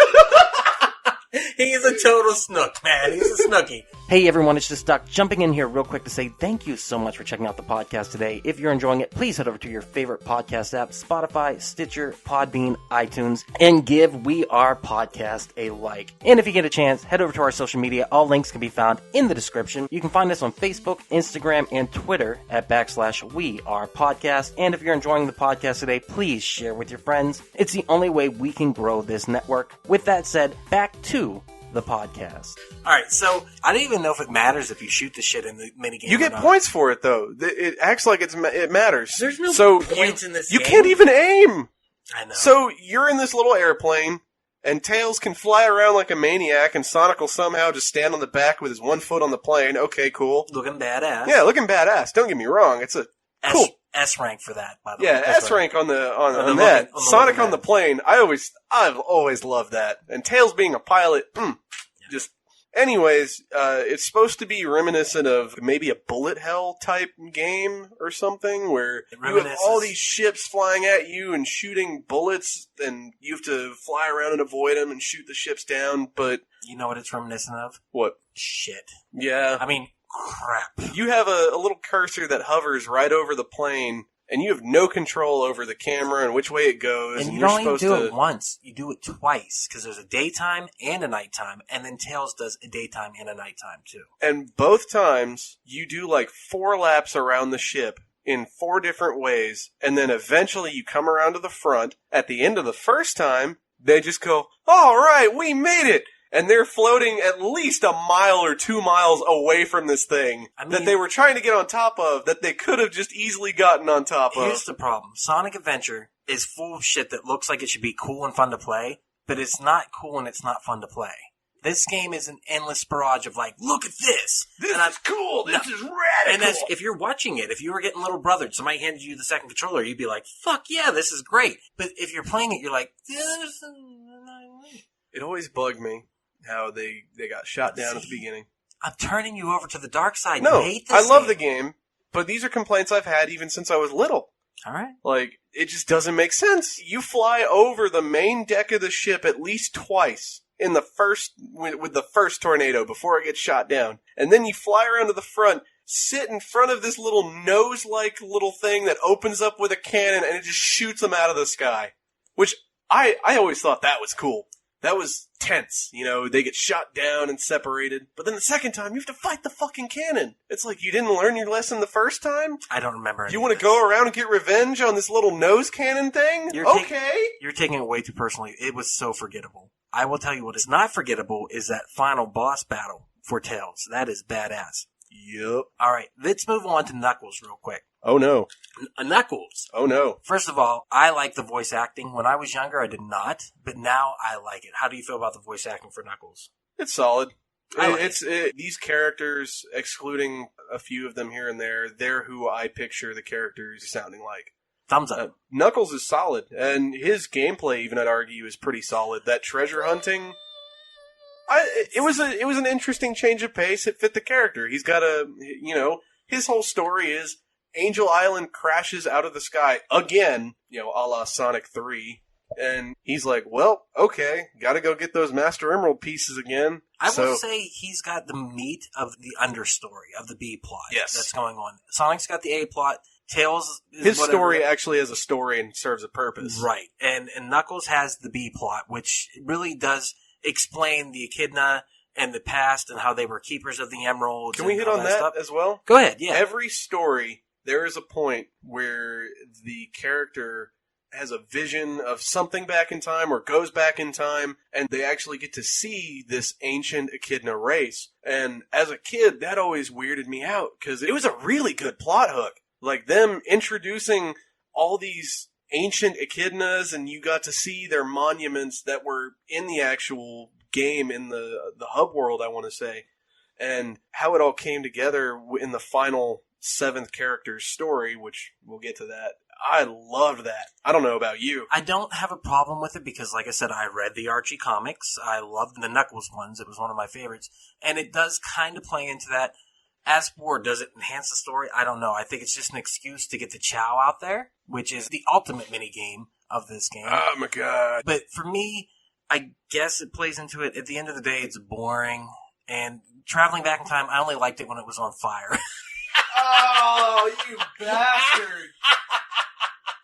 S1: He's a total snook, man. He's a snooky. Hey everyone, it's just Duck jumping in here real quick to say thank you so much for checking out the podcast today. If you're enjoying it, please head over to your favorite podcast app, Spotify, Stitcher, Podbean, iTunes, and give We Are Podcast a like. And if you get a chance, head over to our social media. All links can be found in the description. You can find us on Facebook, Instagram, and Twitter at /We Are Podcast. And if you're enjoying the podcast today, please share with your friends. It's the only way we can grow this network. With that said, back to the podcast. Alright, so I don't even know if it matters if you shoot the shit in the minigame.
S3: You get points for it, though. It acts like it matters.
S1: There's no points in this game.
S3: You can't even aim!
S1: I know.
S3: So you're in this little airplane, and Tails can fly around like a maniac, and Sonic will somehow just stand on the back with his one foot on the plane. Okay, cool.
S1: Looking badass.
S3: Yeah, looking badass. Don't get me wrong. It's a cool
S1: S rank for that, by the way.
S3: Yeah, S rank on that. Sonic on the plane. I've always loved that. And Tails being a pilot, just. Anyways, it's supposed to be reminiscent of maybe a bullet hell type game or something, where you have all these ships flying at you and shooting bullets, and you have to fly around and avoid them and shoot the ships down. But
S1: you know what it's reminiscent of?
S3: What?
S1: Shit.
S3: Yeah.
S1: I mean, crap.
S3: You have a little cursor that hovers right over the plane, and you have no control over the camera and which way it goes.
S1: And you
S3: you're
S1: don't even
S3: supposed
S1: do
S3: to...
S1: it once. You do it twice, because there's a daytime and a nighttime, and then Tails does a daytime and a nighttime, too.
S3: And both times, you do like 4 laps around the ship in 4 different ways, and then eventually you come around to the front. At the end of the first time, they just go, all right, we made it! And they're floating at least a mile or 2 miles away from this thing that they were trying to get on top of, that they could have just easily gotten on top of.
S1: Here's the problem. Sonic Adventure is full of shit that looks like it should be cool and fun to play, but it's not cool and it's not fun to play. This game is an endless barrage of like, look at this!
S3: This is cool! This is radical!
S1: And if you're watching it, if you were getting little brothered, somebody handed you the second controller, you'd be like, fuck yeah, this is great. But if you're playing it, you're like,
S3: It always bugged me how they got shot down at the beginning.
S1: I'm turning you over to the dark side.
S3: No,
S1: you hate this
S3: I love
S1: game.
S3: the game, but these are complaints I've had even since I was little.
S1: All right.
S3: Like, it just doesn't make sense. You fly over the main deck of the ship at least twice in the first, with the first tornado before it gets shot down. And then you fly around to the front, sit in front of this little nose-like little thing that opens up with a cannon and it just shoots them out of the sky. Which, I always thought that was cool. That was tense, you know, they get shot down and separated. But then the second time, you have to fight the fucking cannon. It's like, you didn't learn your lesson the first time?
S1: I don't remember.
S3: You want to go around and get revenge on this little nose cannon thing?
S1: You're taking it way too personally. It was so forgettable. I will tell you what is not forgettable is that final boss battle for Tails. That is badass.
S3: Yep.
S1: All right, let's move on to Knuckles real quick.
S3: Oh, no.
S1: Knuckles.
S3: Oh, no.
S1: First of all, I like the voice acting. When I was younger, I did not, but now I like it. How do you feel about the voice acting for Knuckles?
S3: It's solid. These characters, excluding a few of them here and there, they're who I picture the characters sounding like.
S1: Thumbs up.
S3: Knuckles is solid, and his gameplay, even I'd argue, is pretty solid. That treasure hunting, it was an interesting change of pace. It fit the character. He's got his whole story is Angel Island crashes out of the sky again, a la Sonic 3. And he's like, well, okay, gotta go get those Master Emerald pieces again.
S1: I will say he's got the meat of the understory, of the B plot that's going on. Sonic's got the A plot. Tails is
S3: his story actually has a story and serves a purpose.
S1: Right. And Knuckles has the B plot, which really does explain the Echidna and the past and how they were keepers of the emeralds.
S3: Can we hit on that as well?
S1: Go ahead, yeah.
S3: Every story, there is a point where the character has a vision of something back in time or goes back in time, and they actually get to see this ancient Echidna race. And as a kid, that always weirded me out, because it was a really good plot hook. Like, them introducing all these ancient Echidnas, and you got to see their monuments that were in the actual game, in the hub world, I want to say. And how it all came together in the final 7th character's story, which we'll get to that. I loved that. I don't know about you.
S1: I don't have a problem with it because, like I said, I read the Archie comics. I loved the Knuckles ones. It was one of my favorites. And it does kind of play into that. As for, does it enhance the story? I don't know. I think it's just an excuse to get the Chow out there, which is the ultimate minigame of this game.
S3: Oh, my God.
S1: But for me, I guess it plays into it. At the end of the day, it's boring. And traveling back in time, I only liked it when it was on fire.
S3: Oh, you bastard.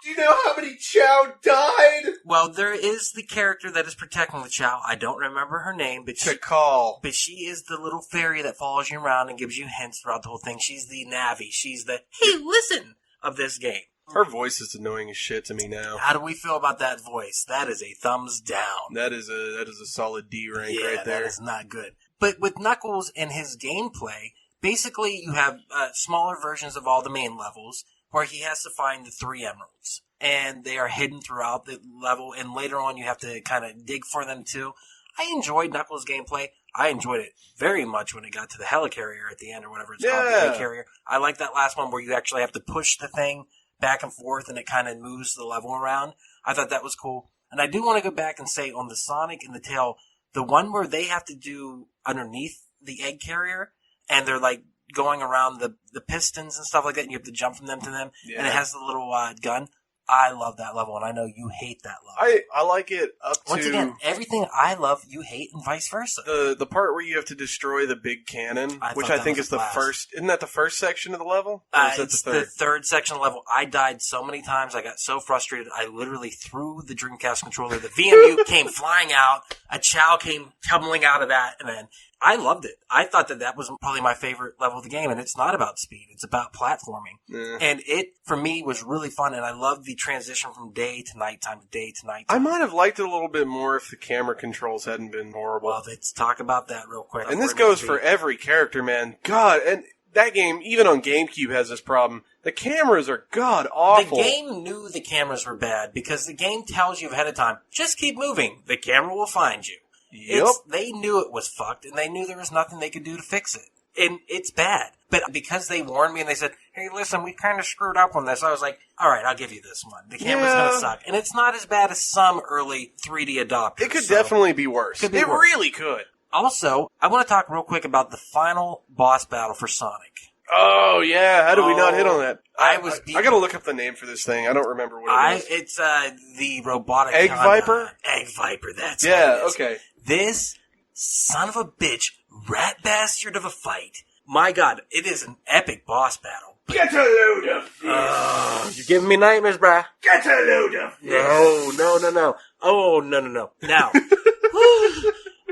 S3: Do you know how many Chow died?
S1: Well, there is the character that is protecting the Chow. I don't remember her name, but she is the little fairy that follows you around and gives you hints throughout the whole thing. She's the Navi. She's the, hey, listen, of this game.
S3: Her voice is annoying as shit to me now.
S1: How do we feel about that voice? That is a thumbs down.
S3: That is a solid D rank right there.
S1: That is not good. But with Knuckles and his gameplay, basically you have smaller versions of all the main levels, where he has to find the 3 emeralds. And they are hidden throughout the level, and later on you have to kind of dig for them too. I enjoyed Knuckles' gameplay. I enjoyed it very much when it got to the helicarrier at the end, or whatever it's called, the helicarrier. I like that last one where you actually have to push the thing back and forth, and it kind of moves the level around. I thought that was cool. And I do want to go back and say, on the Sonic and the Tail, the one where they have to do underneath the egg carrier, and they're like going around the pistons and stuff like that, and you have to jump from them to them, and it has the little gun. I love that level, and I know you hate that level.
S3: I like it up to...
S1: Once again, everything I love, you hate, and vice versa.
S3: The part where you have to destroy the big cannon, which I think is the first... Isn't that the first section of the level? Or is that
S1: it's
S3: the third?
S1: the third section of the level. I died so many times, I got so frustrated, I literally threw the Dreamcast controller. The VMU came flying out, a Chow came tumbling out of that, and then... I loved it. I thought that was probably my favorite level of the game, and it's not about speed. It's about platforming.
S3: Yeah.
S1: And it, for me, was really fun, and I loved the transition from day to nighttime to day to nighttime.
S3: I might have liked it a little bit more if the camera controls hadn't been horrible.
S1: Well, let's talk about that real quick.
S3: And this goes for every character, man. God, and that game, even on GameCube, has this problem. The cameras are god-awful.
S1: The game knew the cameras were bad, because the game tells you ahead of time, just keep moving. The camera will find you.
S3: Yep.
S1: They knew it was fucked, and they knew there was nothing they could do to fix it. And it's bad. But because they warned me and they said, hey, listen, we kind of screwed up on this, I was like, all right, I'll give you this one. The camera's going to suck. And it's not as bad as some early 3D adopters.
S3: It could definitely be worse. It really could.
S1: Also, I want to talk real quick about the final boss battle for Sonic.
S3: Oh, yeah. How did we not hit on that? I got to look up the name for this thing. I don't remember what it is.
S1: It's the robotic...
S3: Egg Viper?
S1: Egg Viper, that's
S3: what it
S1: is.
S3: Okay.
S1: This son of a bitch, rat bastard of a fight. My God, it is an epic boss battle.
S3: Get a load of this.
S1: You're giving me nightmares, bruh.
S3: Get a load of this.
S1: No. Oh, no. Now,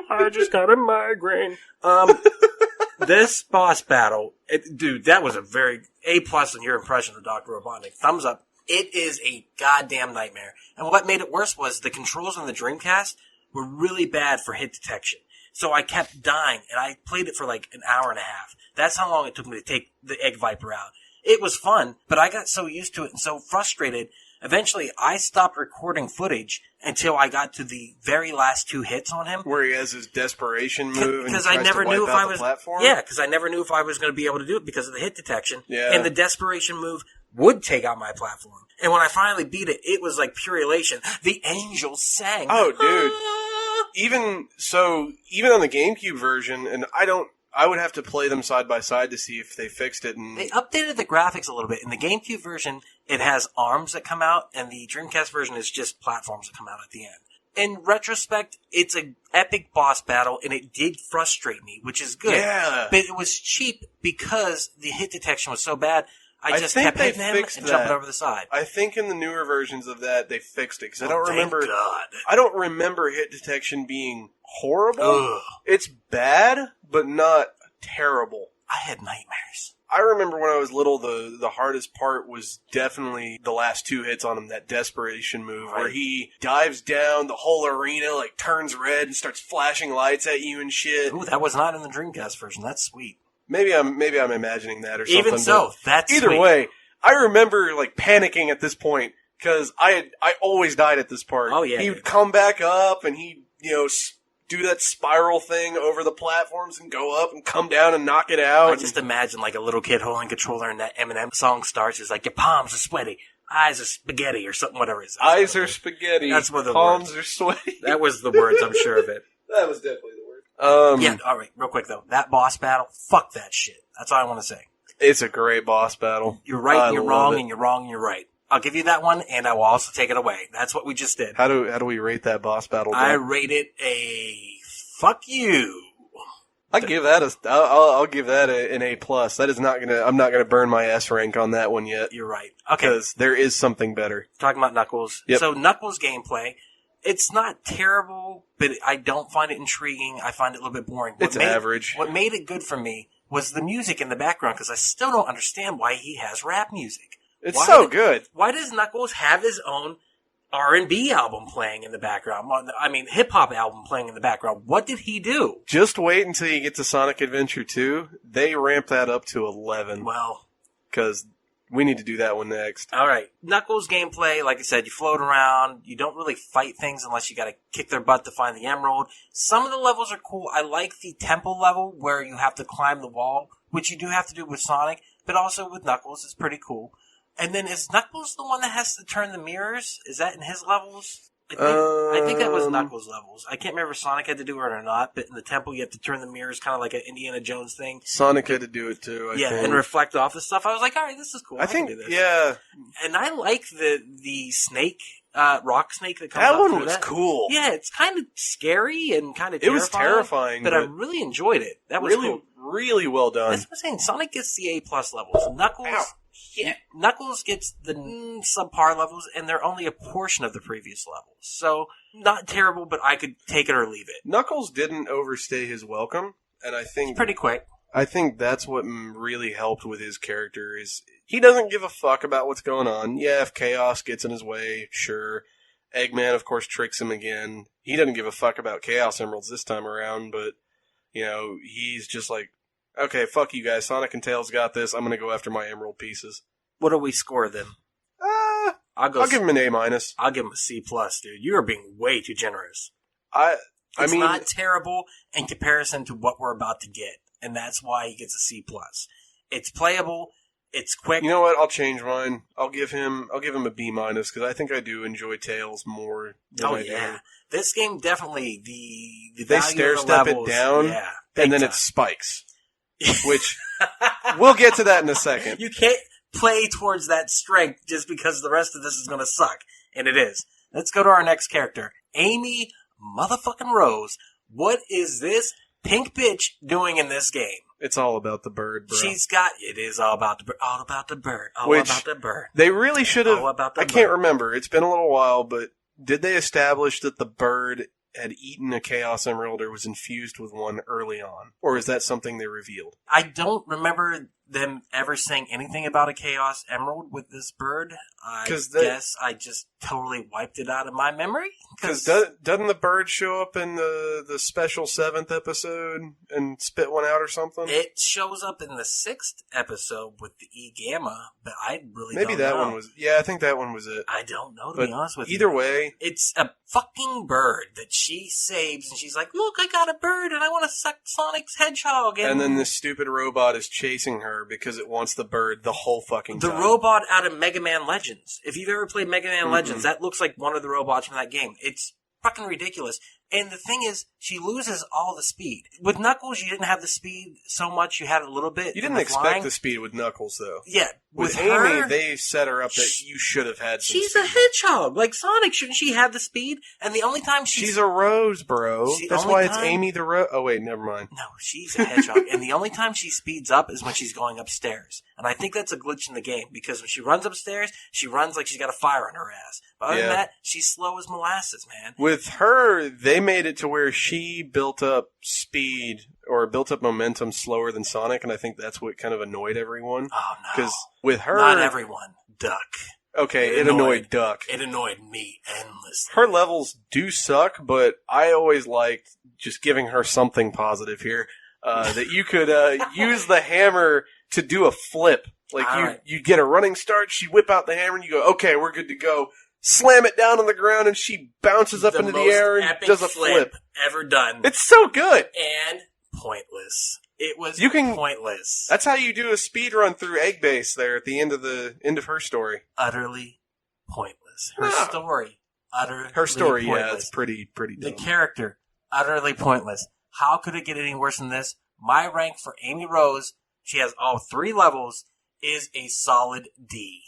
S1: I just got a migraine. This boss battle, dude, that was a very A+ in your impression of Dr. Robotnik. Thumbs up. It is a goddamn nightmare. And what made it worse was the controls on the Dreamcast were really bad for hit detection. So I kept dying, and I played it for like an hour and a half. That's how long it took me to take the Egg Viper out. It was fun, but I got so used to it and so frustrated. Eventually, I stopped recording footage until I got to the very last 2 hits on him.
S3: Where he has his desperation move
S1: because
S3: and
S1: I never knew if I was
S3: platform?
S1: Yeah, because I never knew if I was going to be able to do it because of the hit detection.
S3: Yeah.
S1: And the desperation move would take out my platform. And when I finally beat it, it was like pure elation. The angels sang.
S3: Oh, dude. Even on the GameCube version, and I would have to play them side by side to see if they fixed it. And
S1: they updated the graphics a little bit. In the GameCube version, it has arms that come out, and the Dreamcast version is just platforms that come out at the end. In retrospect, it's an epic boss battle, and it did frustrate me, which is good.
S3: Yeah.
S1: But it was cheap because the hit detection was so bad. I just kept hitting him and jumping over the side.
S3: I think in the newer versions of that, they fixed it. Because I don't remember.
S1: Thank God.
S3: I don't remember hit detection being horrible.
S1: Ugh.
S3: It's bad, but not terrible.
S1: I had nightmares.
S3: I remember when I was little, the hardest part was definitely the last 2 hits on him, that desperation move, where he dives down, the whole arena like turns red and starts flashing lights at you and shit.
S1: Ooh, that was not in the Dreamcast version. That's sweet.
S3: Maybe I'm imagining that or something.
S1: Even so, that's
S3: either
S1: sweet.
S3: way. I remember like panicking at this point because I always died at this part.
S1: Oh yeah,
S3: he would come back up and he'd do that spiral thing over the platforms and go up and come down and knock it out.
S1: I just imagine like a little kid holding a controller and that Eminem song starts. It's like your palms are sweaty, eyes are spaghetti or something. Whatever it is.
S3: Eyes are spaghetti.
S1: That's what the
S3: palms
S1: words.
S3: are sweaty.
S1: That was the words. I'm sure of it.
S3: That was definitely the word.
S1: Yeah, alright, real quick though. That boss battle, fuck that shit. That's all I want to say.
S3: It's a great boss battle.
S1: You're right and you're wrong and you're wrong and you're right. I'll give you that one and I will also take it away. That's what we just did.
S3: How do we rate that boss battle?
S1: I rate it a fuck you.
S3: I'll give that an A+. That is not gonna, I'm not gonna burn my S rank on that one yet.
S1: You're right. Okay.
S3: Because there is something better.
S1: Talking about Knuckles.
S3: Yep.
S1: So Knuckles gameplay, it's not terrible, but I don't find it intriguing. I find it a little bit boring.
S3: It's average.
S1: What made it good for me was the music in the background, because I still don't understand why he has rap music.
S3: It's so good.
S1: Why does Knuckles have his own R&B album playing in the background? I mean, hip-hop album playing in the background. What did he do?
S3: Just wait until you get to Sonic Adventure 2. They ramp that up to 11.
S1: Well,
S3: because we need to do that one next.
S1: All right. Knuckles gameplay, like I said, you float around. You don't really fight things unless you got to kick their butt to find the emerald. Some of the levels are cool. I like the temple level where you have to climb the wall, which you do have to do with Sonic, but also with Knuckles. It's pretty cool. And then is Knuckles the one that has to turn the mirrors? Is that in his levels? I think that was Knuckles levels. I can't remember if Sonic had to do it or not, but in the temple you have to turn the mirrors kind of like an Indiana Jones thing.
S3: Sonic had to do it too, I think.
S1: And reflect off the stuff. I was like, all right, this is cool. I think, can do this.
S3: Yeah.
S1: And I like the snake, rock snake that comes out.
S3: That one was cool.
S1: Yeah, it's kind of scary and kind of terrifying.
S3: It was terrifying.
S1: But I really enjoyed it. That was
S3: really,
S1: cool.
S3: Really well done.
S1: That's what I'm saying. Sonic gets the A+ levels. Knuckles...
S3: Ow.
S1: Yeah, Knuckles gets the subpar levels, and they're only a portion of the previous levels. So, not terrible, but I could take it or leave it.
S3: Knuckles didn't overstay his welcome, and I think...
S1: It's pretty quick.
S3: I think that's what really helped with his character, is he doesn't give a fuck about what's going on. Yeah, if Chaos gets in his way, sure. Eggman, of course, tricks him again. He doesn't give a fuck about Chaos Emeralds this time around, but, he's just like, okay, fuck you guys. Sonic and Tails got this. I'm going to go after my emerald pieces.
S1: What do we score them?
S3: I'll give him an A-.
S1: I'll give him a C+, dude. You are being way too generous.
S3: It's
S1: not terrible in comparison to what we're about to get, and that's why he gets a C+. It's playable. It's quick.
S3: You know what? I'll change mine. I'll give him a B- because I think I do enjoy Tails more than I do.
S1: This game definitely the
S3: they stair step it down, and then it spikes. Which, we'll get to that in a second.
S1: You can't play towards that strength just because the rest of this is going to suck. And it is. Let's go to our next character. Amy motherfucking Rose. What is this pink bitch doing in this game?
S3: It's all about the bird, bro.
S1: It is all about the bird. All about the bird. All
S3: Which
S1: about the bird.
S3: They really should have.
S1: I
S3: can't remember. It's been a little while, but did they establish that the bird had eaten a Chaos Emerald or was infused with one early on? Or is that something they revealed?
S1: I don't remember them ever saying anything about a Chaos Emerald with this bird. I guess I just totally wiped it out of my memory.
S3: Because doesn't the bird show up in the special 7th episode and spit one out or something?
S1: It shows up in the 6th episode with the E-Gamma, but I really
S3: Maybe
S1: don't know.
S3: Maybe that one was... Yeah, I think that one was it.
S1: I don't know, to be honest with you.
S3: Either way...
S1: It's a fucking bird that she saves, and she's like, look, I got a bird, and I want to suck Sonic's hedgehog.
S3: And then this stupid robot is chasing her because it wants the bird the whole fucking time.
S1: The robot out of Mega Man Legends. If you've ever played Mega Man Legends, that looks like one of the robots from that game. It's fucking ridiculous. And the thing is, she loses all the speed. With Knuckles, you didn't have the speed so much. You had a little bit.
S3: You didn't expect the speed with Knuckles, though.
S1: Yeah.
S3: With Amy, they set her up that you should have had some
S1: She's
S3: speed.
S1: a hedgehog. Like Sonic, shouldn't she have the speed? And the only time
S3: she's a rose, bro. That's why it's Amy the Rose. Oh, wait, never mind.
S1: No, she's a hedgehog. And the only time she speeds up is when she's going upstairs. And I think that's a glitch in the game, because when she runs upstairs, she runs like she's got a fire in her ass. But other than that, she's slow as molasses, man.
S3: With her, they made it to where she built up speed or built up momentum slower than Sonic, and I think that's what kind of annoyed everyone.
S1: Oh, no.
S3: Because with her...
S1: Not everyone. Duck.
S3: Okay, it annoyed Duck.
S1: It annoyed me endlessly.
S3: Her levels do suck, but I always liked just giving her something positive here. That you could use the hammer to do a flip. Like, you get a running start, she whip out the hammer, and you go, okay, we're good to go. Slam it down on the ground, and she bounces up into the air and does a flip.
S1: Ever done.
S3: It's so good.
S1: And pointless. It was pointless.
S3: That's how you do a speed run through Egg Base there at the end of her story.
S1: Utterly pointless. Her story, utterly pointless.
S3: Yeah, it's pretty dumb.
S1: The character, utterly pointless. How could it get any worse than this? My rank for Amy Rose, she has all 3 levels, is a solid D.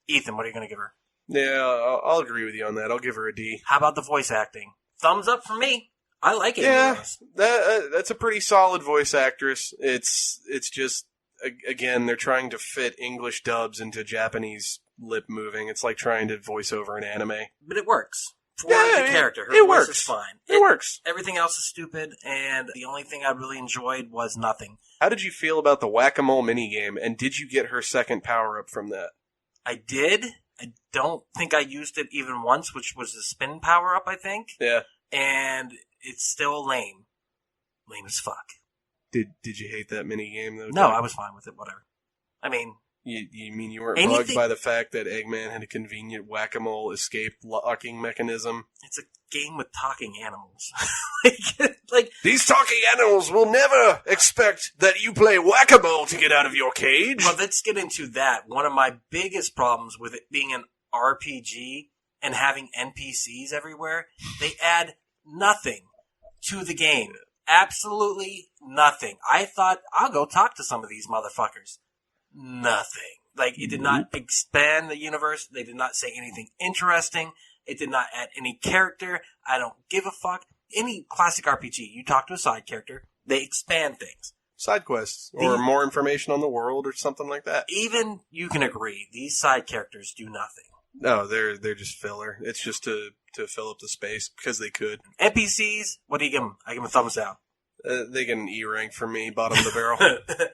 S1: Ethan, what are you going to give her?
S3: Yeah, I'll agree with you on that. I'll give her a D.
S1: How about the voice acting? Thumbs up for me. I like it.
S3: Yeah, that's a pretty solid voice actress. It's just, again, they're trying to fit English dubs into Japanese lip moving. It's like trying to voice over an anime.
S1: But it works. For the character. Her voice is fine.
S3: It works.
S1: Everything else is stupid, and the only thing I really enjoyed was nothing.
S3: How did you feel about the Whack-A-Mole minigame, and did you get her second power-up from that?
S1: I did. I don't think I used it even once, which was the spin power-up, I think.
S3: Yeah.
S1: And it's still lame. Lame as fuck.
S3: Did you hate that minigame, though?
S1: No, I was fine with it, whatever. I mean...
S3: You mean you weren't bugged by the fact that Eggman had a convenient Whack-A-Mole escape locking mechanism?
S1: It's a game with talking animals.
S3: These talking animals will never expect that you play Whack-A-Mole to get out of your cage.
S1: Well, let's get into that. One of my biggest problems with it being an RPG and having NPCs everywhere, they add nothing to the game. Absolutely nothing. I thought, I'll go talk to some of these motherfuckers. Nothing. Like, it did not expand the universe. They did not say anything interesting. It did not add any character. I don't give a fuck. Any classic RPG, you talk to a side character, they expand things.
S3: Side quests, or more information on the world, or something like that.
S1: Even you can agree, these side characters do nothing.
S3: No, they're just filler. It's just to fill up the space, because they could.
S1: NPCs, what do you give them? I give them a thumbs down.
S3: They get an E rank from me, bottom of the barrel.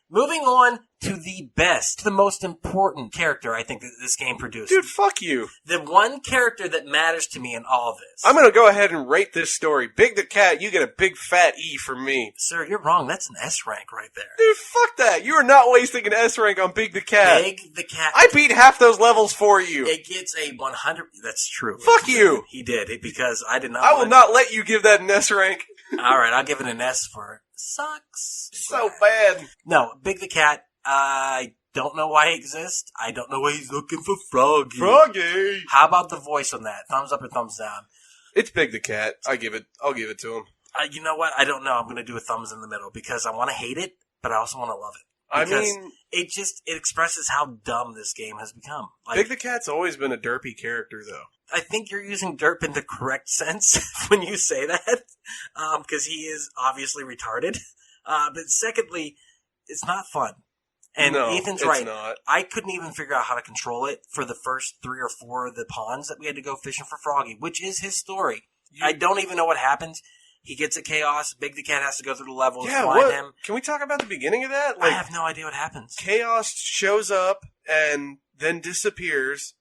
S1: Moving on to the best, the most important character I think that this game produced.
S3: Dude, fuck you.
S1: The one character that matters to me in all of this.
S3: I'm gonna go ahead and rate this story. Big the Cat, you get a big fat E from me.
S1: Sir, you're wrong. That's an S rank right there.
S3: Dude, fuck that. You are not wasting an S rank on Big the Cat.
S1: Big the Cat.
S3: I beat half those levels for you.
S1: It gets a 100. That's true.
S3: Fuck you.
S1: He did, because I did not.
S3: I will not let you give that an S rank.
S1: All right, I'll give it an S for sucks.
S3: So bad.
S1: No, Big the Cat, I don't know why he exists. I don't know why he's looking for Froggy.
S3: Froggy.
S1: How about the voice on that? Thumbs up or thumbs down?
S3: It's Big the Cat. I'll give it to him.
S1: You know what? I don't know. I'm going to do a thumbs in the middle because I want to hate it, but I also want to love it. Because it expresses how dumb this game has become. Like,
S3: Big the Cat's always been a derpy character, though.
S1: I think you're using derp in the correct sense when you say that, because he is obviously retarded. But secondly, it's not fun. And
S3: no,
S1: Ethan's
S3: it's
S1: right.
S3: Not.
S1: I couldn't even figure out how to control it for the first 3 or 4 of the ponds that we had to go fishing for Froggy, which is his story. I don't even know what happens. He gets a chaos. Big the Cat has to go through the levels, find him.
S3: Can we talk about the beginning of that?
S1: I have no idea what happens.
S3: Chaos shows up and then disappears,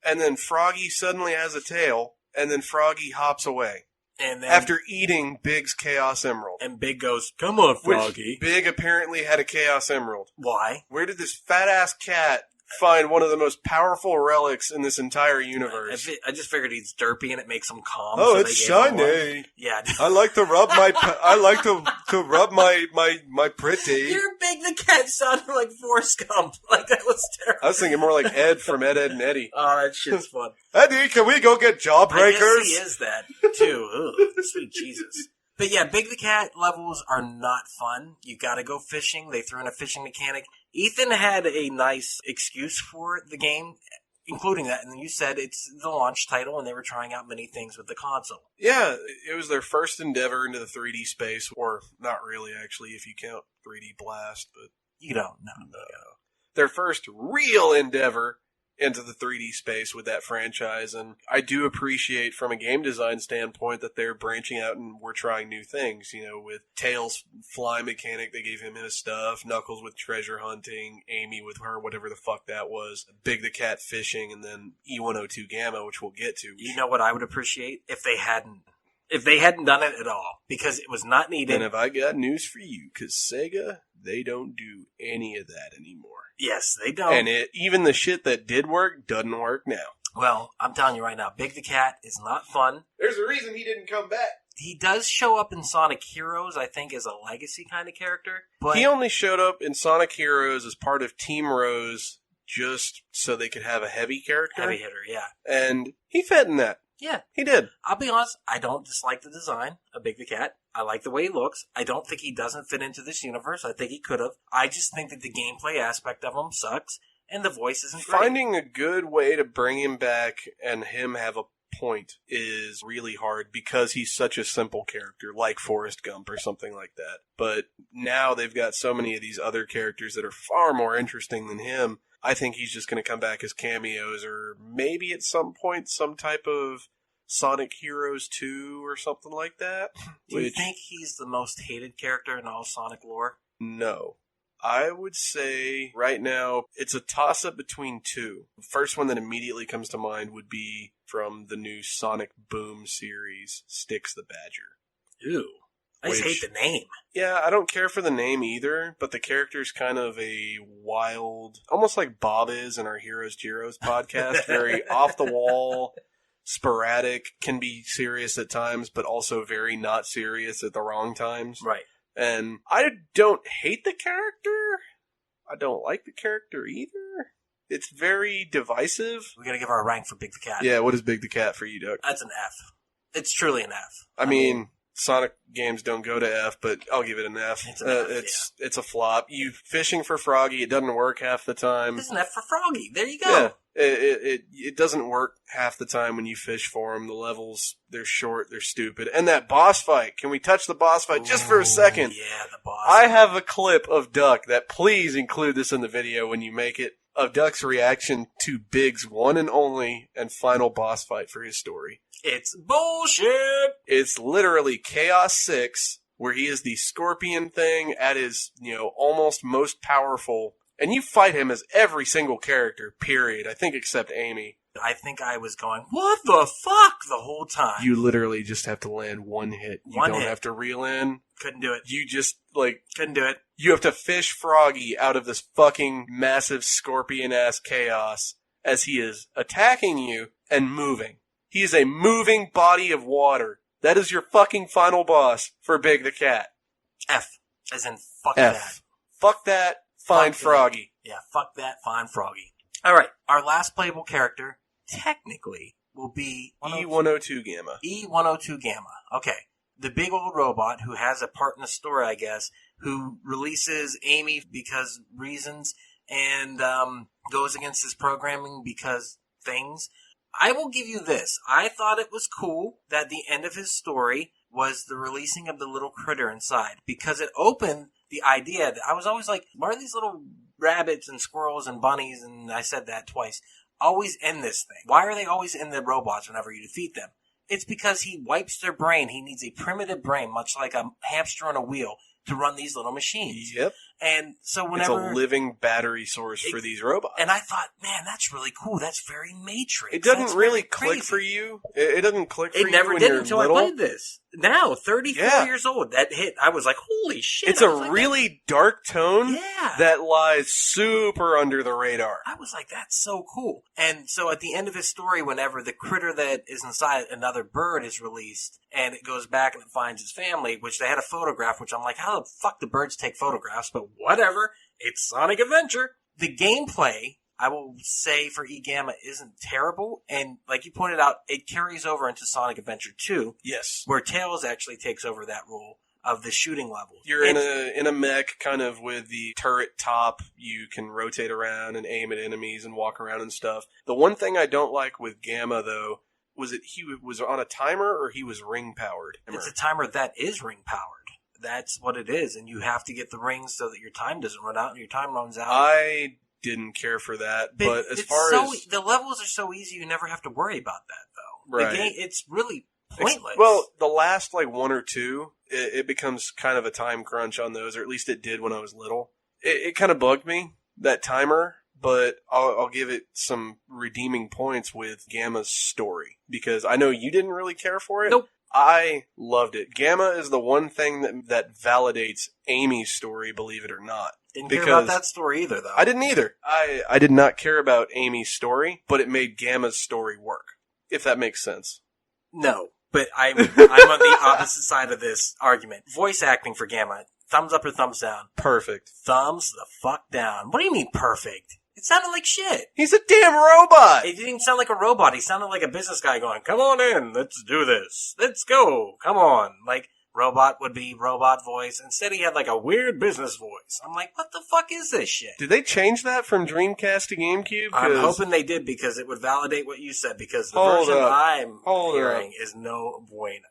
S3: and then Froggy suddenly has a tail, and then Froggy hops away.
S1: And then,
S3: after eating Big's Chaos Emerald.
S1: And Big goes, "Come on, Froggy."
S3: Which Big apparently had a Chaos Emerald.
S1: Why?
S3: Where did this fat-ass cat find one of the most powerful relics in this entire universe?
S1: I just figured he's derpy and it makes him calm.
S3: Oh,
S1: so
S3: it's shiny.
S1: Yeah.
S3: I like to rub my. I like to rub my pretty.
S1: Your Big the Cat sounded like Forrest Gump. Like, that was terrible.
S3: I was thinking more like Ed from Ed, Ed, and Eddie.
S1: Oh, that shit's fun.
S3: Eddie, can we go get Jawbreakers?
S1: I guess he is that, too. Ugh, sweet Jesus. But yeah, Big the Cat levels are not fun. You gotta go fishing. They threw in a fishing mechanic. Ethan had a nice excuse for the game, including that. And you said it's the launch title and they were trying out many things with the console. Yeah,
S3: it was their first endeavor into the 3D space, or not really, actually, if you count 3D Blast, but...
S1: You don't, no.
S3: Their first real endeavor into the 3D space with that franchise, and I do appreciate from a game design standpoint that they're branching out and we're trying new things, you know, with Tails' fly mechanic, they gave him his stuff, Knuckles with treasure hunting, Amy with her, whatever the fuck that was, Big the Cat fishing, and then E102 Gamma, which we'll get to.
S1: You know what I would appreciate? If they hadn't done it at all, because it was not needed.
S3: And have I got news for you, because Sega, they don't do any of that anymore.
S1: Yes, they don't.
S3: And even the shit that did work doesn't work now.
S1: Well, I'm telling you right now, Big the Cat is not fun.
S3: There's a reason he didn't come back.
S1: He does show up in Sonic Heroes, I think, as a legacy kind of character. But
S3: he only showed up in Sonic Heroes as part of Team Rose just so they could have a heavy character.
S1: Heavy hitter, yeah.
S3: And he fit in that.
S1: Yeah.
S3: He did.
S1: I'll be honest, I don't dislike the design of Big the Cat. I like the way he looks. I don't think he doesn't fit into this universe. I think he could have. I just think that the gameplay aspect of him sucks, and the voice isn't great.
S3: Finding a good way to bring him back and him have a point is really hard because he's such a simple character, like Forrest Gump or something like that. But now they've got so many of these other characters that are far more interesting than him. I think he's just going to come back as cameos, or maybe at some point some type of Sonic Heroes 2 or something like that.
S1: Do you think he's the most hated character in all Sonic lore?
S3: No. I would say right now it's a toss-up between two. The first one that immediately comes to mind would be from the new Sonic Boom series, Styx the Badger.
S1: Ew. I just hate the name.
S3: Yeah, I don't care for the name either, but the character's kind of a wild, almost like Bob is in our Heroes Gyros podcast, very off-the-wall, sporadic, can be serious at times, but also very not serious at the wrong times.
S1: Right.
S3: And I don't hate the character. I don't like the character either. It's very divisive.
S1: We gotta give our rank for Big the Cat.
S3: Yeah, what is Big the Cat for you, Doug?
S1: That's an F. It's truly an F.
S3: I mean, Sonic games don't go to F, but I'll give it an F.
S1: It's an F,
S3: it's a flop. You fishing for Froggy, it doesn't work half the time.
S1: It's an F for Froggy. There you go.
S3: Yeah, it doesn't work half the time when you fish for them. The levels, they're short, they're stupid. And that boss fight, can we touch the boss fight just for a second?
S1: Yeah, the boss.
S3: I have a clip of Duck that, please include this in the video when you make it, of Duck's reaction to Big's one and only and final boss fight for his story.
S1: It's bullshit!
S3: It's literally Chaos 6, where he is the scorpion thing at his, almost most powerful. And you fight him as every single character, period. I think except Amy.
S1: I think I was going, what the fuck, the whole time.
S3: You literally just have to land one hit. You don't have to reel in.
S1: Couldn't do it.
S3: You just,
S1: couldn't do it.
S3: You have to fish Froggy out of this fucking massive scorpion-ass chaos as he is attacking you and moving. He is a moving body of water. That is your fucking final boss for Big the Cat.
S1: F. As in, fuck
S3: F.
S1: that.
S3: Fuck that. Find Froggy.
S1: Yeah, fuck that. Find Froggy. Alright, our last playable character, technically, will be
S3: E102 Gamma.
S1: E102 Gamma. Okay. The big old robot who has a part in the story, I guess, who releases Amy because reasons and goes against his programming because things. I will give you this. I thought it was cool that the end of his story was the releasing of the little critter inside, because it opened the idea that I was always like, why are these little rabbits and squirrels and bunnies, and I said that twice, always in this thing? Why are they always in the robots whenever you defeat them? It's because he wipes their brain. He needs a primitive brain, much like a hamster on a wheel, to run these little machines.
S3: Yep.
S1: And so whenever...
S3: It's a living battery source for these robots.
S1: And I thought, man, that's really cool. That's very Matrix.
S3: It doesn't really click for you. It doesn't click for you.
S1: It never did until I played this. Now, 34 years old, that hit, I was like, holy shit.
S3: It's a really dark tone that lies super under the radar.
S1: I was like, that's so cool. And so at the end of his story, whenever the critter that is inside another bird is released, and it goes back and it finds its family, which they had a photograph, which I'm like, how the fuck do birds take photographs? But whatever. It's Sonic Adventure. The gameplay, I will say, for E-Gamma isn't terrible. And like you pointed out, it carries over into Sonic Adventure 2.
S3: Yes.
S1: Where Tails actually takes over that role of the shooting level.
S3: You're in a mech kind of with the turret top. You can rotate around and aim at enemies and walk around and stuff. The one thing I don't like with Gamma, though, was that he was on a timer or he was ring-powered?
S1: It's a timer that is ring-powered. That's what it is, and you have to get the rings so that your time doesn't run out, and your time runs out.
S3: I didn't care for that, but as far as...
S1: The levels are so easy, you never have to worry about that, though.
S3: Right.
S1: The game, it's really pointless.
S3: Well, the last, one or two, it becomes kind of a time crunch on those, or at least it did when I was little. It kind of bugged me, that timer, but I'll give it some redeeming points with Gamma's story, because I know you didn't really care for it.
S1: Nope.
S3: I loved it. Gamma is the one thing that validates Amy's story, believe it or not.
S1: Didn't care about that story either, though.
S3: I didn't either. I did not care about Amy's story, but it made Gamma's story work, if that makes sense.
S1: No, but I'm on the opposite side of this argument. Voice acting for Gamma, thumbs up or thumbs down?
S3: Perfect.
S1: Thumbs the fuck down. What do you mean perfect? It sounded like shit.
S3: He's a damn robot!
S1: It didn't sound like a robot. He sounded like a business guy going, come on in, let's do this. Let's go, come on. Like, robot would be robot voice. Instead, he had like a weird business voice. I'm like, what the fuck is this shit?
S3: Did they change that from Dreamcast to GameCube?
S1: I'm hoping they did, because it would validate what you said, because the version I'm hearing is no bueno.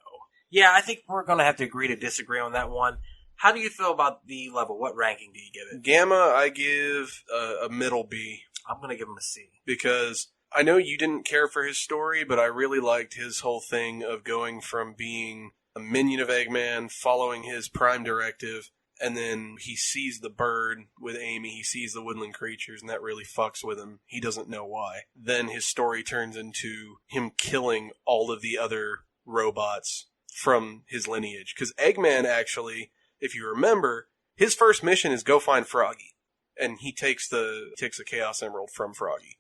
S1: Yeah, I think we're going to have to agree to disagree on that one. How do you feel about the level? What ranking do you give it?
S3: Gamma, I give a middle B.
S1: I'm going to give him a C.
S3: Because I know you didn't care for his story, but I really liked his whole thing of going from being a minion of Eggman, following his prime directive, and then he sees the bird with Amy, he sees the woodland creatures, and that really fucks with him. He doesn't know why. Then his story turns into him killing all of the other robots from his lineage. Because Eggman actually... If you remember, his first mission is go find Froggy, and he takes a Chaos Emerald from Froggy,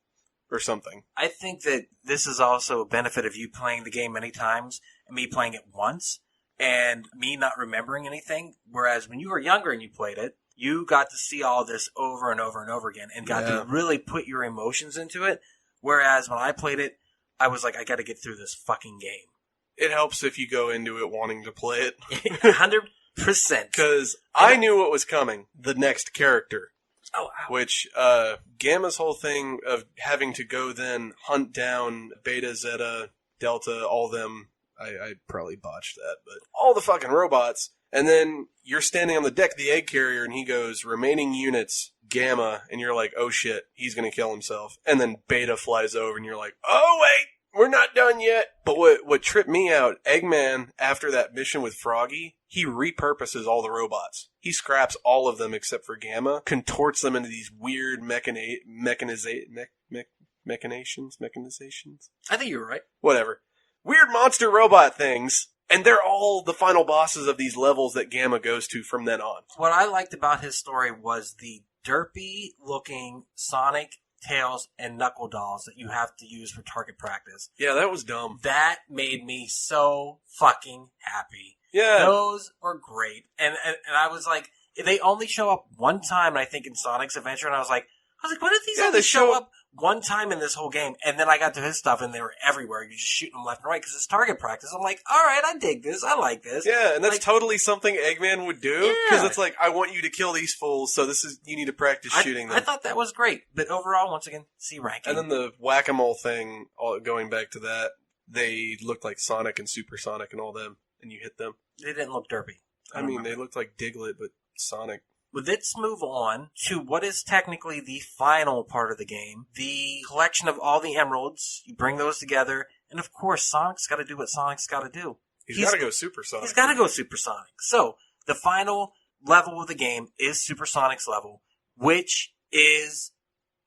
S3: or something.
S1: I think that this is also a benefit of you playing the game many times, and me playing it once, and me not remembering anything, whereas when you were younger and you played it, you got to see all this over and over and over again and got to really put your emotions into it. Whereas when I played it, I was like, I got to get through this fucking game.
S3: It helps if you go into it wanting to play it.
S1: 100%.
S3: Because I knew what was coming. The next character.
S1: Oh, wow.
S3: Which, Gamma's whole thing of having to go then hunt down Beta, Zeta, Delta, all them. I probably botched that, but all the fucking robots. And then you're standing on the deck of the egg carrier and he goes, remaining units, Gamma. And you're like, oh shit, he's going to kill himself. And then Beta flies over and you're like, oh wait. We're not done yet. But what tripped me out, Eggman, after that mission with Froggy, he repurposes all the robots. He scraps all of them except for Gamma, contorts them into these weird mechanizations?
S1: I think you were right.
S3: Whatever. Weird monster robot things. And they're all the final bosses of these levels that Gamma goes to from then on.
S1: What I liked about his story was the derpy-looking Sonic, Tails, and Knuckle dolls that you have to use for target practice.
S3: Yeah, that was dumb.
S1: That made me so fucking happy.
S3: Yeah.
S1: Those were great. And I was like, they only show up one time, I think, in Sonic's Adventure, and I was like, why did these only show up one time in this whole game? And then I got to his stuff, and they were everywhere. You're just shooting them left and right, because it's target practice. I'm like, all right, I dig this. I like this.
S3: Yeah, and that's totally something Eggman would do, because it's like, I want you to kill these fools, so you need to practice shooting them.
S1: I thought that was great. But overall, once again, C ranking.
S3: And then the whack-a-mole thing, going back to that, they looked like Sonic and Supersonic and all them, and you hit them.
S1: They didn't look derpy.
S3: I mean, they looked like Diglett, but Sonic.
S1: Let's move on to what is technically the final part of the game. The collection of all the emeralds. You bring those together. And of course, Sonic's got to do what Sonic's got to do.
S3: He's got to go Supersonic.
S1: He's got to go Supersonic. So, the final level of the game is Supersonic's level, which is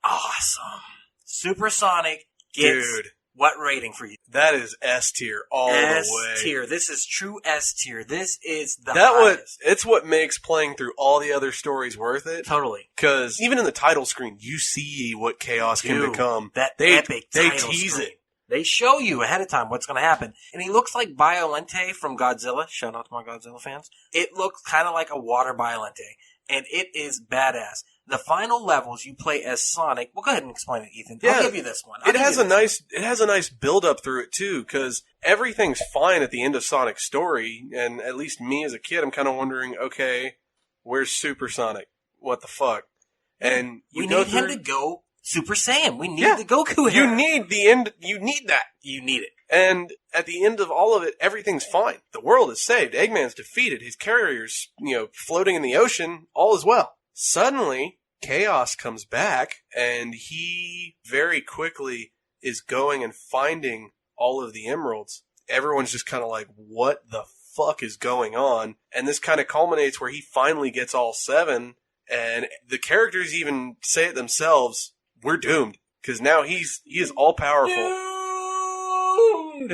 S1: awesome. Supersonic gets...
S3: Dude.
S1: What rating for you?
S3: That is S tier all the way.
S1: S tier. This is true S tier. This is the highest.
S3: It's what makes playing through all the other stories worth it.
S1: Totally.
S3: Because even in the title screen, you see what chaos can become.
S1: That
S3: they
S1: epic
S3: They
S1: title
S3: tease
S1: screen.
S3: it.
S1: They show you ahead of time what's going to happen. And he looks like Biolente from Godzilla. Shout out to my Godzilla fans. It looks kind of like a water Biolente. And it is badass. The final levels you play as Sonic. Well, go ahead and explain it, Ethan.
S3: Yeah,
S1: I'll give you this one.
S3: It has a nice build up through it too, because everything's fine at the end of Sonic's story, and at least me as a kid, I'm kind of wondering, okay, where's Supersonic? What the fuck? And
S1: we need him to go Super Saiyan. We need the Goku here.
S3: You need the end. You need that.
S1: You need it.
S3: And at the end of all of it, everything's fine. The world is saved. Eggman's defeated. His carrier's, floating in the ocean. All is well. Suddenly, Chaos comes back, and he very quickly is going and finding all of the emeralds. Everyone's just kind of like, what the fuck is going on? And this kind of culminates where he finally gets all 7, and the characters even say it themselves, we're doomed. Because now he is all powerful.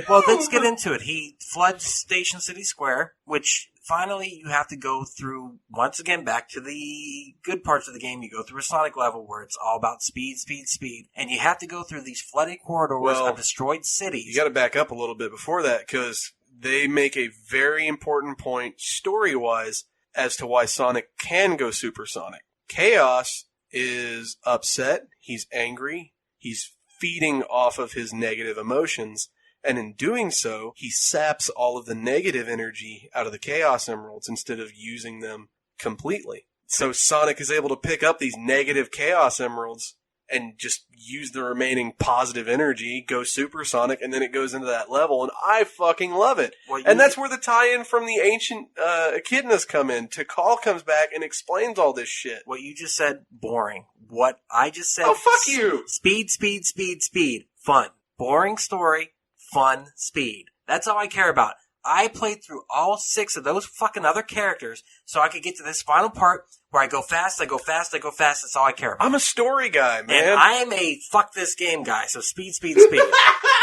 S1: Well, let's get into it. He floods Station City Square, which finally you have to go through, once again, back to the good parts of the game. You go through a Sonic level where it's all about speed, speed, speed. And you have to go through these flooded corridors of destroyed cities.
S3: You got to back up a little bit before that, because they make a very important point story-wise as to why Sonic can go supersonic. Chaos is upset. He's angry. He's feeding off of his negative emotions. And in doing so, he saps all of the negative energy out of the Chaos Emeralds instead of using them completely. So Sonic is able to pick up these negative Chaos Emeralds and just use the remaining positive energy, go supersonic, and then it goes into that level, and I fucking love it. And that's where the tie-in from the ancient echidnas come in. Tikal comes back and explains all this shit.
S1: What you just said, boring. What I just said...
S3: Oh, fuck you!
S1: Speed, speed, speed, speed. Fun. Boring story. Fun, speed. That's all I care about. I played through all 6 of those fucking other characters so I could get to this final part where I go fast, I go fast, I go fast. That's all I care about.
S3: I'm a story guy, man.
S1: And I am a fuck this game guy, so speed, speed, speed.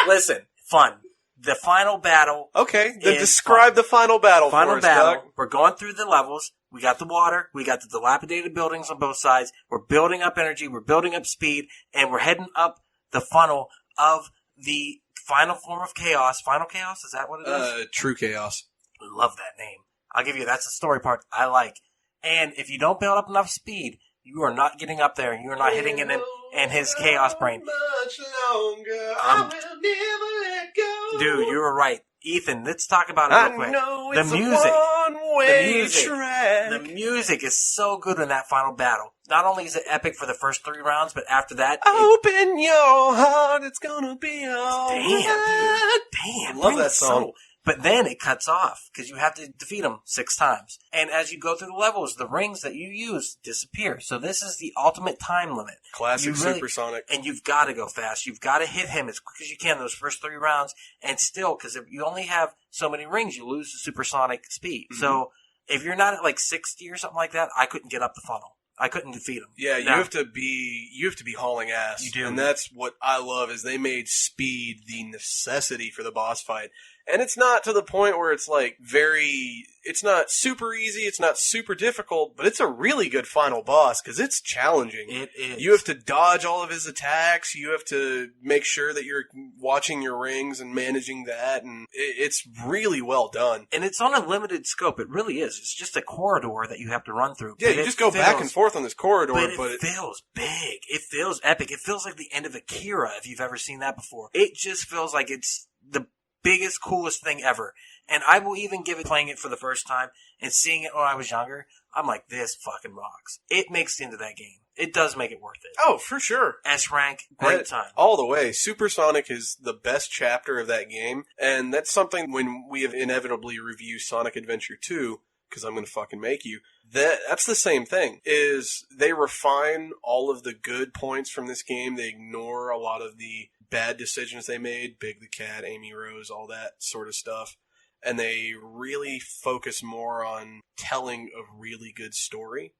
S1: Listen, fun. The final battle.
S3: Okay, then describe the final battle for us,
S1: Final battle.
S3: Doug.
S1: We're going through the levels. We got the water. We got the dilapidated buildings on both sides. We're building up energy. We're building up speed. And we're heading up the funnel of the final form of chaos. Final chaos? Is that what it is?
S3: True chaos.
S1: Love that name. I'll give you, that's the story part I like. And if you don't build up enough speed, you are not getting up there, and you are not hitting it in his chaos brain.
S3: Much longer, I will never let go.
S1: Dude, you were right. Ethan, let's talk about it real quick.
S3: I know
S1: the
S3: it's
S1: music.
S3: a one-way track.
S1: The music is so good in that final battle. Not only is it epic for the first 3 rounds, but after that...
S3: Open your heart, it's gonna be all
S1: Damn, dude. Damn.
S3: I love that song.
S1: But then it cuts off, because you have to defeat them 6 times. And as you go through the levels, the rings that you use disappear. So this is the ultimate time limit.
S3: Classic Supersonic.
S1: And you've got to go fast. You've got to hit him as quick as you can those first 3 rounds. And still, because if you only have so many rings, you lose the supersonic speed. Mm-hmm. So if you're not at like 60 or something like that, I couldn't get up the funnel. I couldn't defeat him.
S3: Yeah, you have to be hauling ass.
S1: You do.
S3: And that's what I love is they made speed the necessity for the boss fight. And it's not to the point where it's like it's not super easy, it's not super difficult, but it's a really good final boss because it's challenging.
S1: It is.
S3: You have to dodge all of his attacks, you have to make sure that you're watching your rings and managing that, and it's really well done.
S1: And it's on a limited scope, it really is. It's just a corridor that you have to run through.
S3: Yeah, you just go back and forth on this corridor,
S1: but it feels big. It feels epic. It feels like the end of Akira, if you've ever seen that before. It just feels like it's the biggest, coolest thing ever. And I will even give it, playing it for the first time and seeing it when I was younger, I'm like, this fucking rocks. It makes the end of that game. It does make it worth it.
S3: Oh, for sure.
S1: S rank, great time.
S3: All the way. Supersonic is the best chapter of that game, and that's something when we have inevitably review Sonic Adventure 2, because I'm going to fucking make you, that's the same thing, is they refine all of the good points from this game. They ignore a lot of the bad decisions they made, Big the Cat, Amy Rose, all that sort of stuff. And they really focus more on telling a really good story.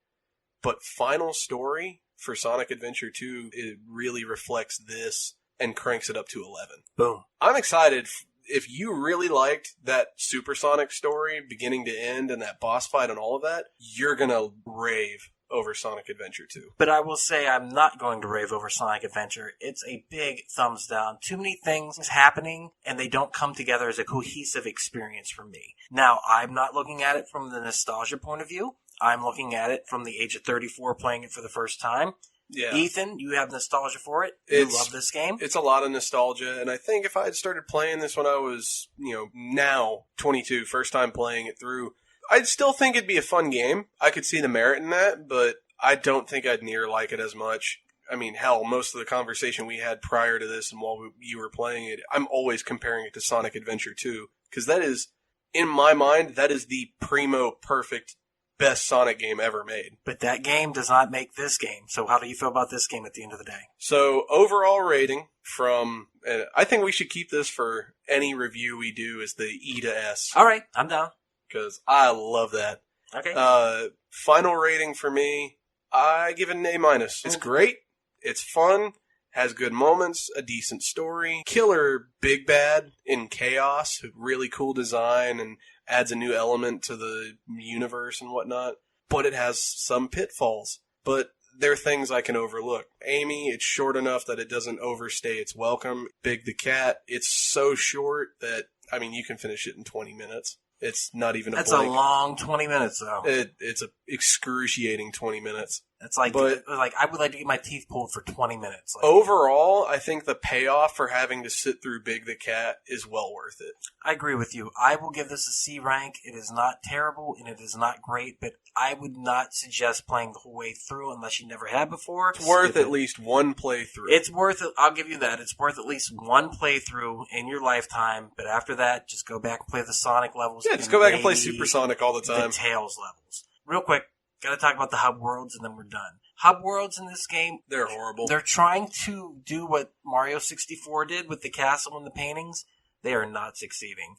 S3: But final story for Sonic Adventure 2, it really reflects this and cranks it up to 11.
S1: Boom.
S3: I'm excited. If you really liked that Supersonic story, beginning to end, and that boss fight and all of that, you're going to rave over Sonic Adventure 2.
S1: But I will say I'm not going to rave over Sonic Adventure. It's a big thumbs down. Too many things happening, and they don't come together as a cohesive experience for me. Now, I'm not looking at it from the nostalgia point of view. I'm looking at it from the age of 34 playing it for the first time. Yeah. Ethan, you have nostalgia for it. You love this game.
S3: It's a lot of nostalgia, and I think if I had started playing this when I was, now 22, first time playing it through, I'd still think it'd be a fun game. I could see the merit in that, but I don't think I'd near like it as much. I mean, hell, most of the conversation we had prior to this and while you were playing it, I'm always comparing it to Sonic Adventure 2, because that is, in my mind, that is the primo perfect best Sonic game ever made.
S1: But that game does not make this game. So how do you feel about this game at the end of the day?
S3: So overall rating from, I think we should keep this for any review we do, is the E to S.
S1: All right, I'm down.
S3: Because I love that.
S1: Okay.
S3: Final rating for me, I give it an A-. It's great. It's fun. Has good moments. A decent story. Killer big bad in Chaos. Really cool design and adds a new element to the universe and whatnot. But it has some pitfalls. But they're things I can overlook. Amy, it's short enough that it doesn't overstay its welcome. Big the Cat, it's so short that, you can finish it in 20 minutes. It's not even a
S1: That's
S3: blink.
S1: a long 20 minutes, though.
S3: It's a excruciating 20 minutes.
S1: It's like I would like to get my teeth pulled for 20 minutes.
S3: Overall, I think the payoff for having to sit through Big the Cat is well worth it.
S1: I agree with you. I will give this a C rank. It is not terrible and it is not great, but I would not suggest playing the whole way through unless you never had before.
S3: It's worth at least one playthrough.
S1: It's worth it. I'll give you that. It's worth at least one playthrough in your lifetime, but after that, just go back and play the Sonic levels.
S3: Yeah, just go back and play Supersonic all the time.
S1: The Tails levels. Real quick, gotta talk about the hub worlds and then we're done. Hub worlds in this game,
S3: they're horrible.
S1: They're trying to do what Mario 64 did with the castle and the paintings. They are not succeeding.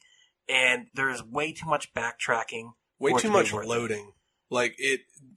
S1: And there's way too much backtracking.
S3: Way too much loading.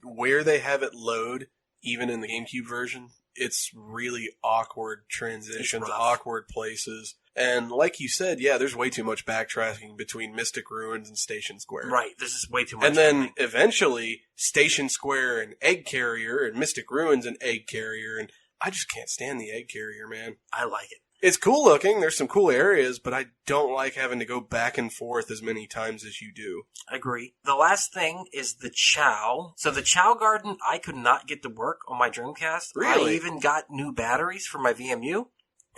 S3: Where they have it load, even in the GameCube version, it's really awkward transitions, awkward places. And like you said, yeah, there's way too much backtracking between Mystic Ruins and Station Square.
S1: Right, there's just way too much.
S3: And then eventually, Station Square and Egg Carrier, and Mystic Ruins and Egg Carrier, and I just can't stand the Egg Carrier, man.
S1: I like it.
S3: It's cool looking. There's some cool areas, but I don't like having to go back and forth as many times as you do.
S1: I agree. The last thing is the Chow. So the Chow Garden, I could not get to work on my Dreamcast.
S3: Really?
S1: I even got new batteries for my VMU.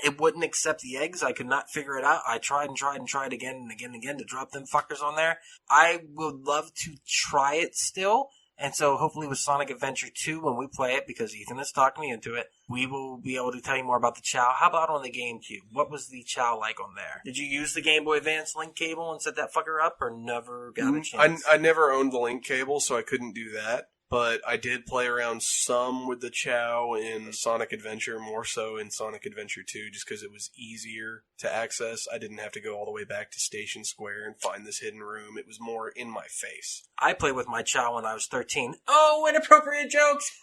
S1: It wouldn't accept the eggs. I could not figure it out. I tried and tried and tried again and again and again to drop them fuckers on there. I would love to try it still. And so hopefully with Sonic Adventure 2, when we play it, because Ethan has talked me into it, we will be able to tell you more about the Chow. How about on the GameCube? What was the Chow like on there? Did you use the Game Boy Advance link cable and set that fucker up, or never got a chance?
S3: I never owned the link cable, so I couldn't do that. But I did play around some with the Chow in Sonic Adventure, more so in Sonic Adventure 2, just because it was easier to access. I didn't have to go all the way back to Station Square and find this hidden room. It was more in my face.
S1: I played with my Chow when I was 13. Oh, inappropriate jokes!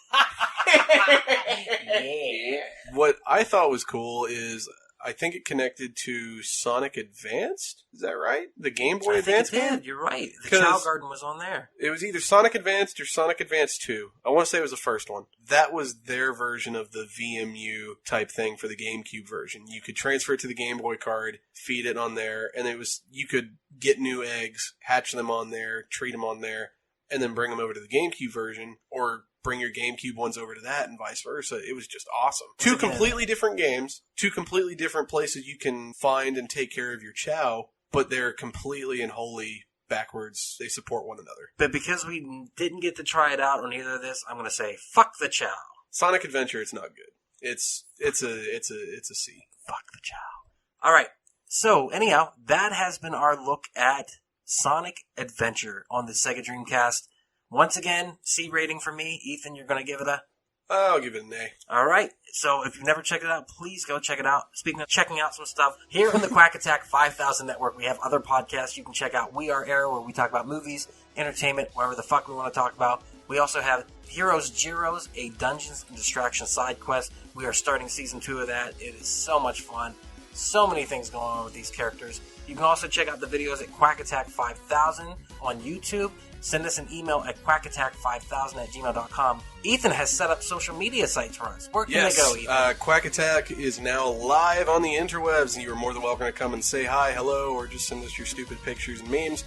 S1: Yeah.
S3: What I thought was cool is I think it connected to Sonic Advanced. Is that right? The Game Boy
S1: I think
S3: Advance
S1: it
S3: one?
S1: did. You're right. The
S3: 'Cause
S1: Chow Garden was on there.
S3: It was either Sonic Advanced or Sonic Advance 2. I want to say it was the first one. That was their version of the VMU type thing for the GameCube version. You could transfer it to the Game Boy card, feed it on there, and you could get new eggs, hatch them on there, treat them on there, and then bring them over to the GameCube version, or bring your GameCube ones over to that and vice versa. It was just awesome. Two completely different games, two completely different places you can find and take care of your Chow, but they're completely and wholly backwards. They support one another.
S1: But because we didn't get to try it out on either of this, I'm going to say, fuck the Chow.
S3: Sonic Adventure, it's not good. It's a C.
S1: Fuck the Chow. All right. So, anyhow, that has been our look at Sonic Adventure on the Sega Dreamcast. Once again, C rating for me. Ethan, you're going to give it a...
S3: I'll give it an A.
S1: All right. So if you've never checked it out, please go check it out. Speaking of checking out some stuff, here in the Quack Attack 5000 Network, we have other podcasts you can check out. We Are Era, where we talk about movies, entertainment, whatever the fuck we want to talk about. We also have Heroes Gyros, a Dungeons and Distraction side quest. We are starting Season 2 of that. It is so much fun. So many things going on with these characters. You can also check out the videos at Quack Attack 5000 on YouTube. Send us an email at quackattack5000@gmail.com. Ethan has set up social media sites for us. Where can they go, Ethan?
S3: Quack Attack is now live on the interwebs, and you are more than welcome to come and say hi, hello, or just send us your stupid pictures and memes.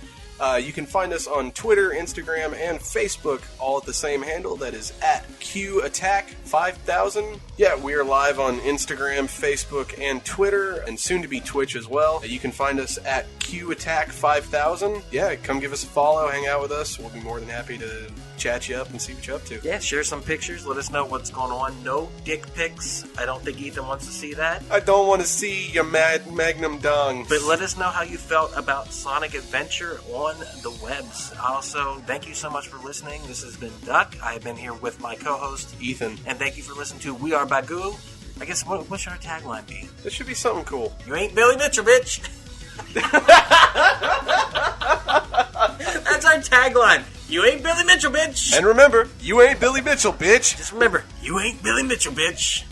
S3: You can find us on Twitter, Instagram, and Facebook, all at the same handle. That is at QAttack5000. Yeah, we are live on Instagram, Facebook, and Twitter, and soon to be Twitch as well. You can find us at QAttack5000. Yeah, come give us a follow, hang out with us. We'll be more than happy to chat you up and see what you're up to.
S1: Yeah, share some pictures. Let us know what's going on. No dick pics. I don't think Ethan wants to see that.
S3: I don't want to see your magnum dung.
S1: But let us know how you felt about Sonic Adventure on the webs. Also, thank you so much for listening. This has been Duck. I have been here with my co-host,
S3: Ethan.
S1: And thank you for listening to We Are Bagu. I guess, what should our tagline be?
S3: This should be something cool.
S1: You ain't Billy Mitchell, bitch! That's our tagline. You ain't Billy Mitchell, bitch!
S3: And remember, you ain't Billy Mitchell, bitch!
S1: Just remember, you ain't Billy Mitchell, bitch!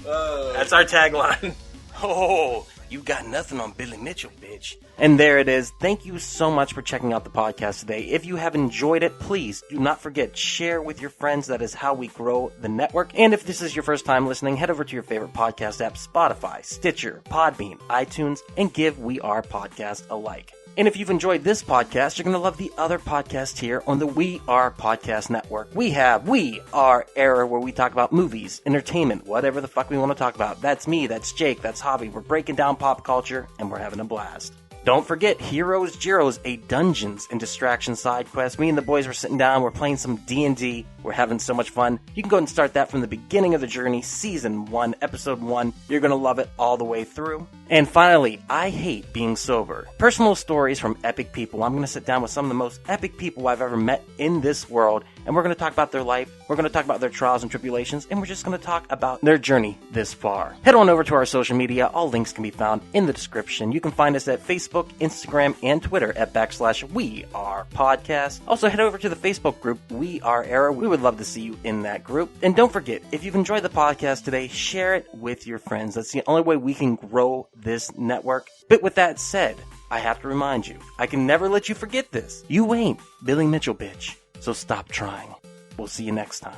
S1: That's our tagline. Oh, you got nothing on Billy Mitchell, bitch. And there it is. Thank you so much for checking out the podcast today. If you have enjoyed it, please do not forget, share with your friends. That is how we grow the network. And if this is your first time listening, head over to your favorite podcast app, Spotify, Stitcher, Podbean, iTunes, and give We Are Podcast a like. And if you've enjoyed this podcast, you're going to love the other podcast here on the We Are Podcast Network. We have We Are Era, where we talk about movies, entertainment, whatever the fuck we want to talk about. That's me, that's Jake, that's Hobby. We're breaking down pop culture, and we're having a blast. Don't forget Heroes Gyros, a Dungeons and Distraction side quest. Me and the boys were sitting down, we're playing some D&D. We're having so much fun. You can go and start that from the beginning of the journey, Season 1, Episode 1. You're going to love it all the way through. And finally, I hate being sober. Personal stories from epic people. I'm going to sit down with some of the most epic people I've ever met in this world, and we're going to talk about their life. We're going to talk about their trials and tribulations, and we're just going to talk about their journey this far. Head on over to our social media. All links can be found in the description. You can find us at Facebook, Instagram, and Twitter at /WeArePodcast. Also, head over to the Facebook group, We Are Era. We would love to see you in that group. And don't forget, if you've enjoyed the podcast today, share it with your friends. That's the only way we can grow this network. But with that said, I have to remind you, I can never let you forget this. You ain't Billy Mitchell, bitch. So stop trying. We'll see you next time.